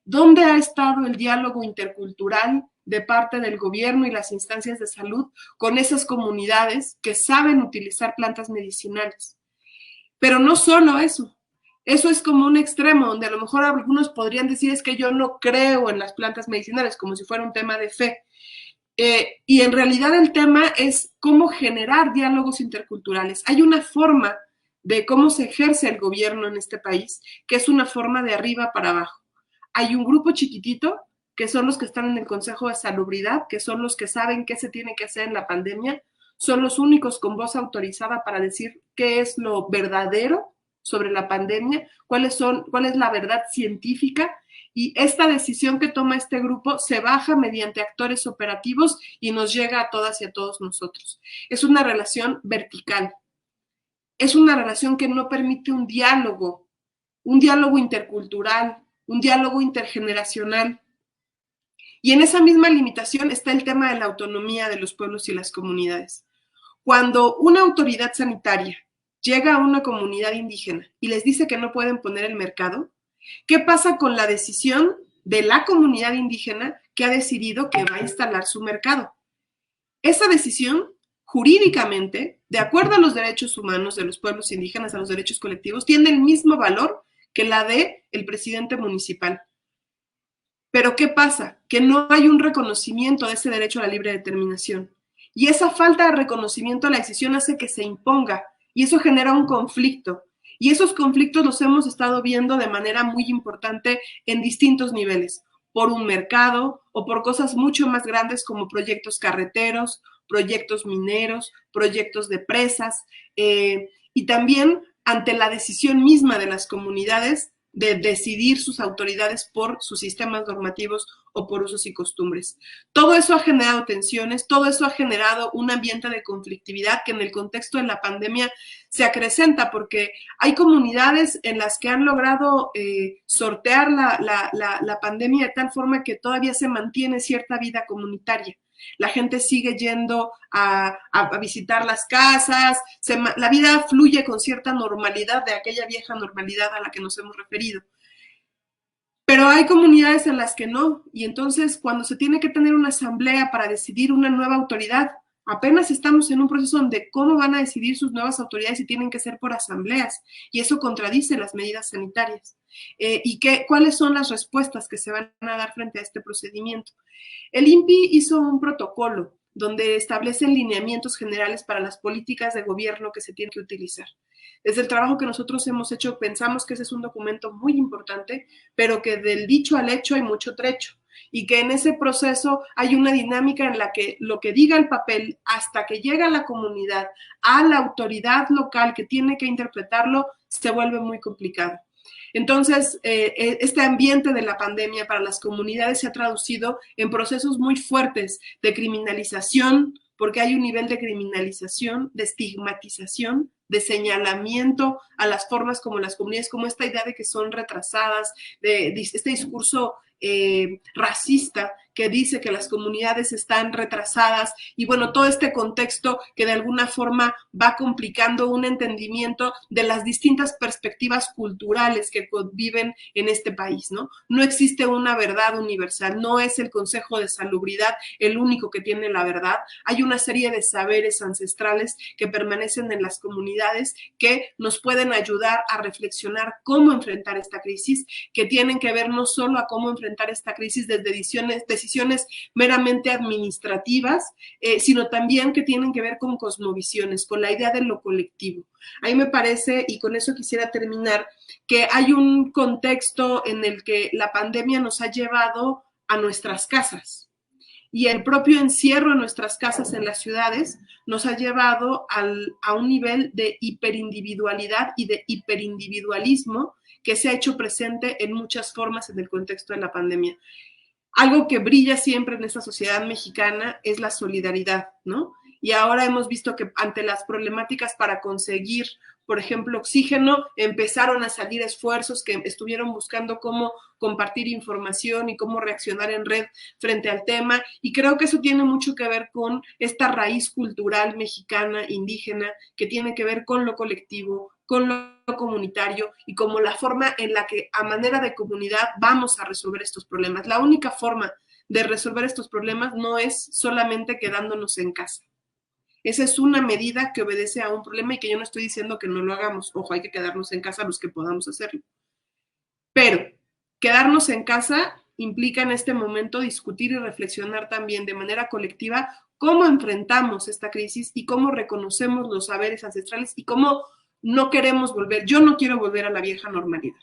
¿Dónde ha estado el diálogo intercultural de parte del gobierno y las instancias de salud con esas comunidades que saben utilizar plantas medicinales? Pero no solo eso. Eso es como un extremo, donde a lo mejor algunos podrían decir es que yo no creo en las plantas medicinales, como si fuera un tema de fe. Y en realidad el tema es cómo generar diálogos interculturales. Hay una forma de cómo se ejerce el gobierno en este país, que es una forma de arriba para abajo. Hay un grupo chiquitito, que son los que están en el Consejo de Salubridad, que son los que saben qué se tiene que hacer en la pandemia, son los únicos con voz autorizada para decir qué es lo verdadero sobre la pandemia, cuál es la verdad científica, y esta decisión que toma este grupo se baja mediante actores operativos y nos llega a todas y a todos nosotros. Es una relación vertical. Es una relación que no permite un diálogo intercultural, un diálogo intergeneracional. Y en esa misma limitación está el tema de la autonomía de los pueblos y las comunidades. Cuando una autoridad sanitaria llega a una comunidad indígena y les dice que no pueden poner el mercado, ¿qué pasa con la decisión de la comunidad indígena que ha decidido que va a instalar su mercado? Esa decisión, jurídicamente, de acuerdo a los derechos humanos de los pueblos indígenas, a los derechos colectivos, tiene el mismo valor que la del presidente municipal. Pero ¿qué pasa? Que no hay un reconocimiento de ese derecho a la libre determinación. Y esa falta de reconocimiento a la decisión hace que se imponga, y eso genera un conflicto. Y esos conflictos los hemos estado viendo de manera muy importante en distintos niveles, por un mercado o por cosas mucho más grandes como proyectos carreteros, proyectos mineros, proyectos de presas, y también ante la decisión misma de las comunidades de decidir sus autoridades por sus sistemas normativos o por usos y costumbres. Todo eso ha generado tensiones, todo eso ha generado un ambiente de conflictividad que en el contexto de la pandemia se acrecenta, porque hay comunidades en las que han logrado sortear la pandemia de tal forma que todavía se mantiene cierta vida comunitaria. La gente sigue yendo a visitar las casas, la vida fluye con cierta normalidad, de aquella vieja normalidad a la que nos hemos referido. Pero hay comunidades en las que no, y entonces cuando se tiene que tener una asamblea para decidir una nueva autoridad, apenas estamos en un proceso donde cómo van a decidir sus nuevas autoridades si tienen que ser por asambleas, y eso contradice las medidas sanitarias. ¿Cuáles son las respuestas que se van a dar frente a este procedimiento? El INPI hizo un protocolo donde establecen lineamientos generales para las políticas de gobierno que se tienen que utilizar. Desde el trabajo que nosotros hemos hecho, pensamos que ese es un documento muy importante, pero que del dicho al hecho hay mucho trecho, y que en ese proceso hay una dinámica en la que lo que diga el papel, hasta que llega a la comunidad, a la autoridad local que tiene que interpretarlo, se vuelve muy complicado. Entonces, este ambiente de la pandemia para las comunidades se ha traducido en procesos muy fuertes de criminalización, porque hay un nivel de criminalización, de estigmatización, de señalamiento a las formas como las comunidades, como esta idea de que son retrasadas, de este discurso racista que dice que las comunidades están retrasadas y bueno, todo este contexto que de alguna forma va complicando un entendimiento de las distintas perspectivas culturales que conviven en este país, ¿no? No existe una verdad universal, no es el Consejo de Salubridad el único que tiene la verdad. Hay una serie de saberes ancestrales que permanecen en las comunidades que nos pueden ayudar a reflexionar cómo enfrentar esta crisis, que tienen que ver no solo a cómo enfrentar esta crisis desde decisiones meramente administrativas, sino también que tienen que ver con cosmovisiones, con la idea de lo colectivo. A mí me parece, y con eso quisiera terminar, que hay un contexto en el que la pandemia nos ha llevado a nuestras casas. Y el propio encierro en nuestras casas en las ciudades nos ha llevado a un nivel de hiperindividualidad y de hiperindividualismo que se ha hecho presente en muchas formas en el contexto de la pandemia. Algo que brilla siempre en esta sociedad mexicana es la solidaridad, ¿no? Y ahora hemos visto que ante las problemáticas para conseguir, por ejemplo, oxígeno, empezaron a salir esfuerzos que estuvieron buscando cómo compartir información y cómo reaccionar en red frente al tema. Y creo que eso tiene mucho que ver con esta raíz cultural mexicana, indígena, que tiene que ver con lo colectivo, con lo comunitario y como la forma en la que a manera de comunidad vamos a resolver estos problemas. La única forma de resolver estos problemas no es solamente quedándonos en casa. Esa es una medida que obedece a un problema y que yo no estoy diciendo que no lo hagamos. Ojo, hay que quedarnos en casa los que podamos hacerlo. Pero quedarnos en casa implica en este momento discutir y reflexionar también de manera colectiva cómo enfrentamos esta crisis y cómo reconocemos los saberes ancestrales y cómo no queremos volver. Yo no quiero volver a la vieja normalidad.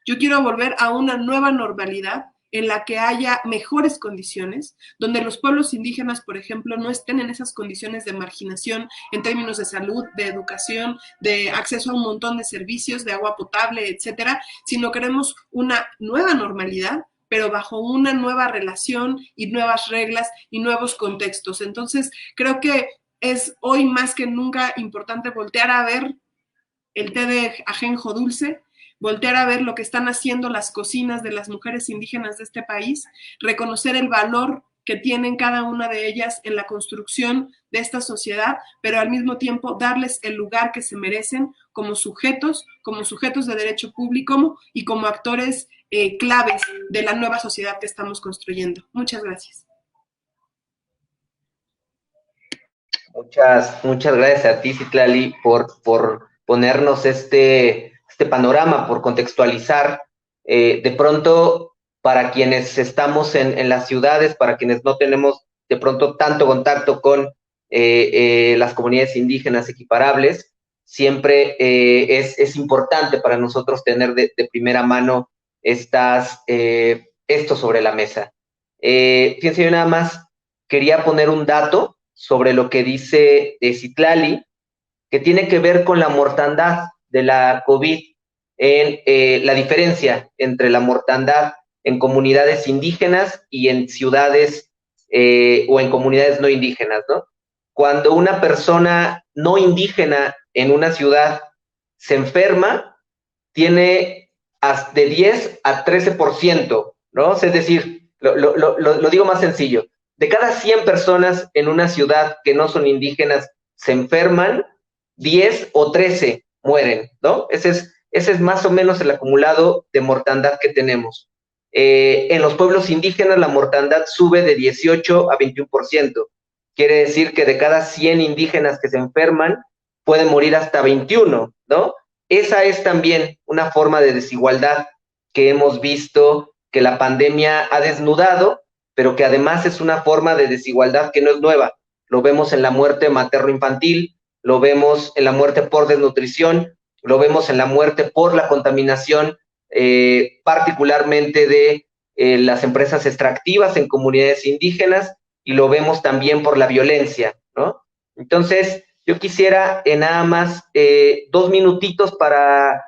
Yo quiero volver a una nueva normalidad en la que haya mejores condiciones, donde los pueblos indígenas, por ejemplo, no estén en esas condiciones de marginación en términos de salud, de educación, de acceso a un montón de servicios, de agua potable, etcétera, sino queremos una nueva normalidad, pero bajo una nueva relación y nuevas reglas y nuevos contextos. Entonces, creo que es hoy más que nunca importante voltear a ver el té de ajenjo dulce, voltear a ver lo que están haciendo las cocinas de las mujeres indígenas de este país, reconocer el valor que tienen cada una de ellas en la construcción de esta sociedad, pero al mismo tiempo darles el lugar que se merecen como sujetos de derecho público y como actores claves de la nueva sociedad que estamos construyendo. Muchas gracias. Muchas gracias a ti, Citlali, por ponernos este panorama, por contextualizar. De pronto, para quienes estamos en las ciudades, para quienes no tenemos de pronto tanto contacto con las comunidades indígenas equiparables, siempre es importante para nosotros tener de primera mano esto sobre la mesa. Fíjense, yo nada más quería poner un dato sobre lo que dice Citlali, que tiene que ver con la mortandad de la COVID, en la diferencia entre la mortandad en comunidades indígenas y en ciudades o en comunidades no indígenas, ¿no? Cuando una persona no indígena en una ciudad se enferma, tiene de 10 a 13%, ¿no? Es decir, lo digo más sencillo, de cada 100 personas en una ciudad que no son indígenas se enferman, 10 o 13 mueren, ¿no? Ese es más o menos el acumulado de mortandad que tenemos. En los pueblos indígenas la mortandad sube de 18 a 21%. Quiere decir que de cada 100 indígenas que se enferman, pueden morir hasta 21, ¿no? Esa es también una forma de desigualdad que hemos visto que la pandemia ha desnudado, pero que además es una forma de desigualdad que no es nueva. Lo vemos en la muerte materno-infantil, lo vemos en la muerte por desnutrición, lo vemos en la muerte por la contaminación, particularmente de las empresas extractivas en comunidades indígenas, y lo vemos también por la violencia, ¿no? Entonces, yo quisiera nada más 2 minutitos para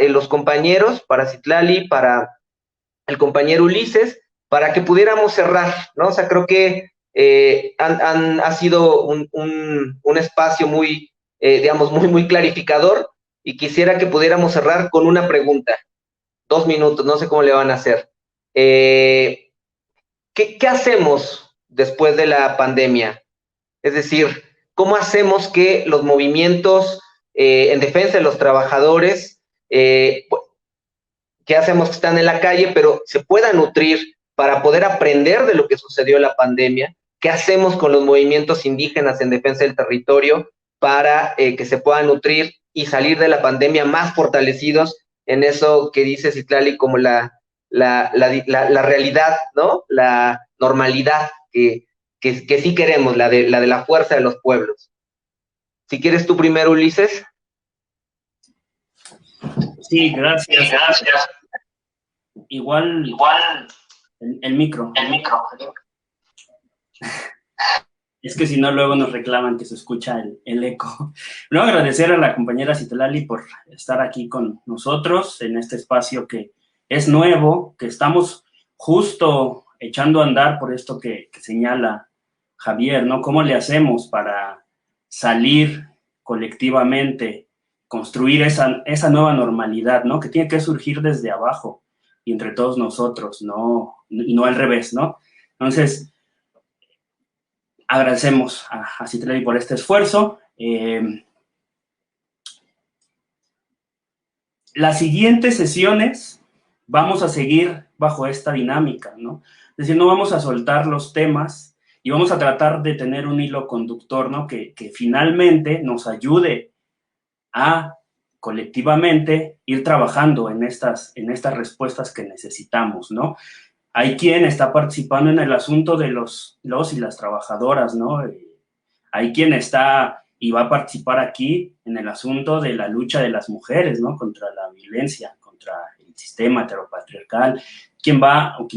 los compañeros, para Citlali, para el compañero Ulises, para que pudiéramos cerrar, ¿no? O sea, creo que ha sido un espacio muy, digamos, muy clarificador, y quisiera que pudiéramos cerrar con una pregunta. 2 minutos, no sé cómo le van a hacer. ¿Qué ¿qué hacemos después de la pandemia? Es decir, ¿cómo hacemos que los movimientos en defensa de los trabajadores, que hacemos que están en la calle, pero se puedan nutrir para poder aprender de lo que sucedió en la pandemia? ¿Qué hacemos con los movimientos indígenas en defensa del territorio para que se puedan nutrir y salir de la pandemia más fortalecidos en eso que dice Citlali como la realidad, ¿no? La normalidad que sí queremos, la de la fuerza de los pueblos? Si quieres tú primero, Ulises. Sí, gracias. Igual el micro. Es que si no, luego nos reclaman que se escucha el eco. No, agradecer a la compañera Citlali por estar aquí con nosotros en este espacio que es nuevo, que estamos justo echando a andar por esto que señala Javier, ¿no? ¿Cómo le hacemos para salir colectivamente, construir esa nueva normalidad, ¿no? Que tiene que surgir desde abajo y entre todos nosotros, ¿no? Y no al revés, ¿no? Entonces, agradecemos a Citlali por este esfuerzo. Las siguientes sesiones vamos a seguir bajo esta dinámica, ¿no? Es decir, no vamos a soltar los temas y vamos a tratar de tener un hilo conductor, ¿no? Que finalmente nos ayude a colectivamente ir trabajando en estas respuestas que necesitamos, ¿no? Hay quien está participando en el asunto de los y las trabajadoras, ¿no? Hay quien está y va a participar aquí en el asunto de la lucha de las mujeres, ¿no? Contra la violencia, contra el sistema heteropatriarcal. Quien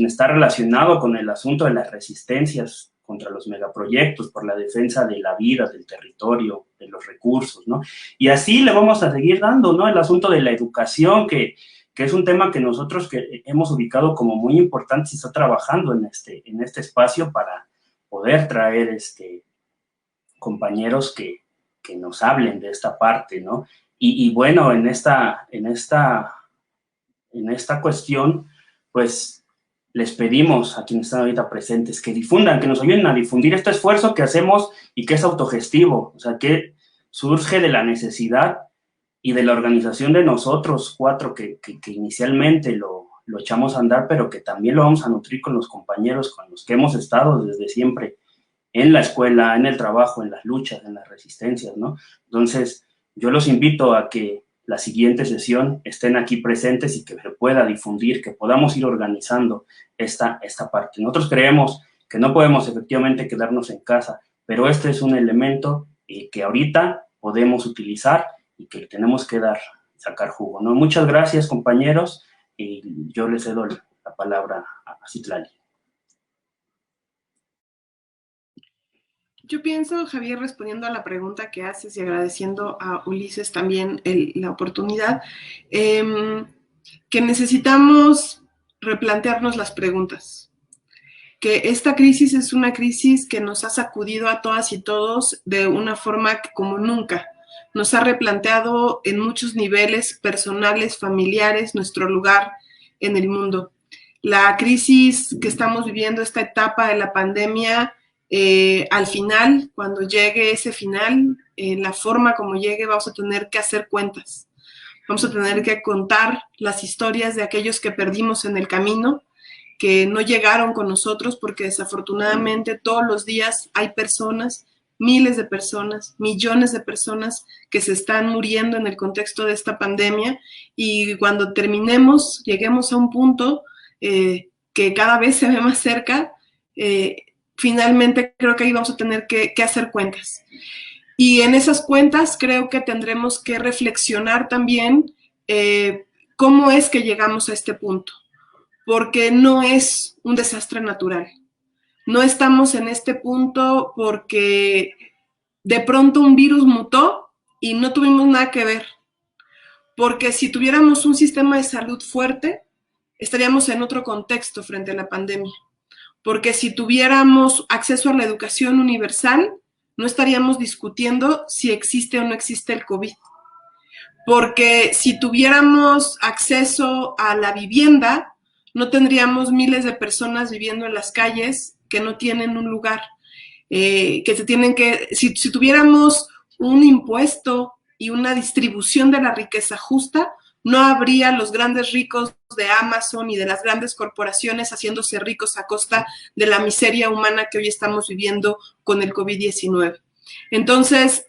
está relacionado con el asunto de las resistencias contra los megaproyectos, por la defensa de la vida, del territorio, de los recursos, ¿no? Y así le vamos a seguir dando, ¿no? El asunto de la educación, que es un tema que nosotros hemos ubicado como muy importante y está trabajando en este espacio para poder traer compañeros que nos hablen de esta parte, ¿no? Y bueno, en esta cuestión, pues les pedimos a quienes están ahorita presentes que difundan, que nos ayuden a difundir este esfuerzo que hacemos y que es autogestivo, o sea, que surge de la necesidad y de la organización de nosotros cuatro que inicialmente lo echamos a andar, pero que también lo vamos a nutrir con los compañeros con los que hemos estado desde siempre en la escuela, en el trabajo, en las luchas, en las resistencias, ¿no? Entonces, yo los invito a que la siguiente sesión estén aquí presentes y que se pueda difundir, que podamos ir organizando esta parte. Nosotros creemos que no podemos efectivamente quedarnos en casa, pero este es un elemento que ahorita podemos utilizar y que tenemos que sacar jugo, ¿no? Muchas gracias, compañeros, y yo les cedo la palabra a Citlali. Yo pienso, Javier, respondiendo a la pregunta que haces y agradeciendo a Ulises también la oportunidad, que necesitamos replantearnos las preguntas. Que esta crisis es una crisis que nos ha sacudido a todas y todos de una forma como nunca. Nos ha replanteado en muchos niveles personales, familiares, nuestro lugar en el mundo. La crisis que estamos viviendo, esta etapa de la pandemia, al final, cuando llegue ese final, la forma como llegue, vamos a tener que hacer cuentas. Vamos a tener que contar las historias de aquellos que perdimos en el camino, que no llegaron con nosotros, porque desafortunadamente todos los días hay personas, miles de personas, millones de personas que se están muriendo en el contexto de esta pandemia, y cuando terminemos, lleguemos a un punto que cada vez se ve más cerca, finalmente creo que ahí vamos a tener que hacer cuentas. Y en esas cuentas creo que tendremos que reflexionar también cómo es que llegamos a este punto, porque no es un desastre natural. No estamos en este punto porque de pronto un virus mutó y no tuvimos nada que ver. Porque si tuviéramos un sistema de salud fuerte, estaríamos en otro contexto frente a la pandemia. Porque si tuviéramos acceso a la educación universal, no estaríamos discutiendo si existe o no existe el COVID. Porque si tuviéramos acceso a la vivienda, no tendríamos miles de personas viviendo en las calles que no tienen un lugar, que se tienen que, si tuviéramos un impuesto y una distribución de la riqueza justa, no habría los grandes ricos de Amazon y de las grandes corporaciones haciéndose ricos a costa de la miseria humana que hoy estamos viviendo con el COVID-19. Entonces,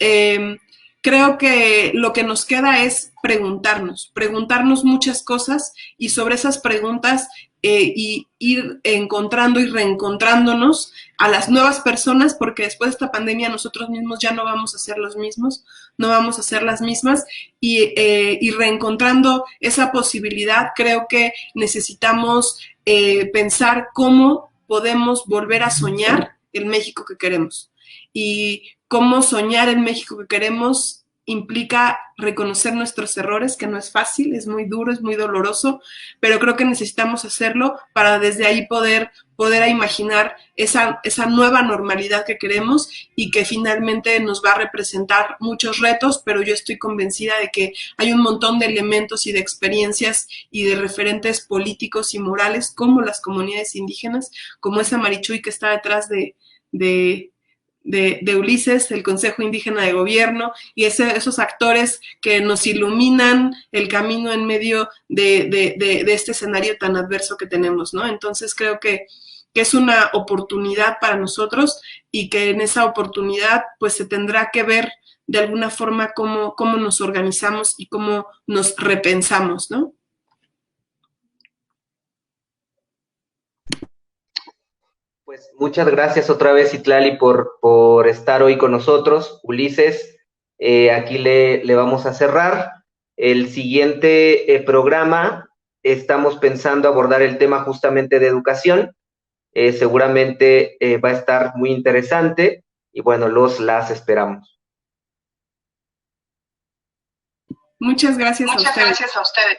creo que lo que nos queda es preguntarnos muchas cosas y sobre esas preguntas y ir encontrando y reencontrándonos a las nuevas personas, porque después de esta pandemia nosotros mismos ya no vamos a ser los mismos, no vamos a ser las mismas, y reencontrando esa posibilidad, creo que necesitamos pensar cómo podemos volver a soñar el México que queremos. Y cómo soñar el México que queremos implica reconocer nuestros errores, que no es fácil, es muy duro, es muy doloroso, pero creo que necesitamos hacerlo para desde ahí poder imaginar esa nueva normalidad que queremos y que finalmente nos va a representar muchos retos, pero yo estoy convencida de que hay un montón de elementos y de experiencias y de referentes políticos y morales como las comunidades indígenas, como esa Marichuy que está detrás de Ulises, el Consejo Indígena de Gobierno, y esos actores que nos iluminan el camino en medio de este escenario tan adverso que tenemos, ¿no? Entonces creo que es una oportunidad para nosotros y que en esa oportunidad pues se tendrá que ver de alguna forma cómo nos organizamos y cómo nos repensamos, ¿no? Pues muchas gracias otra vez, Citlali, por estar hoy con nosotros. Ulises, aquí le vamos a cerrar. El siguiente programa estamos pensando abordar el tema justamente de educación. Seguramente va a estar muy interesante y bueno, las esperamos. Muchas gracias a ustedes.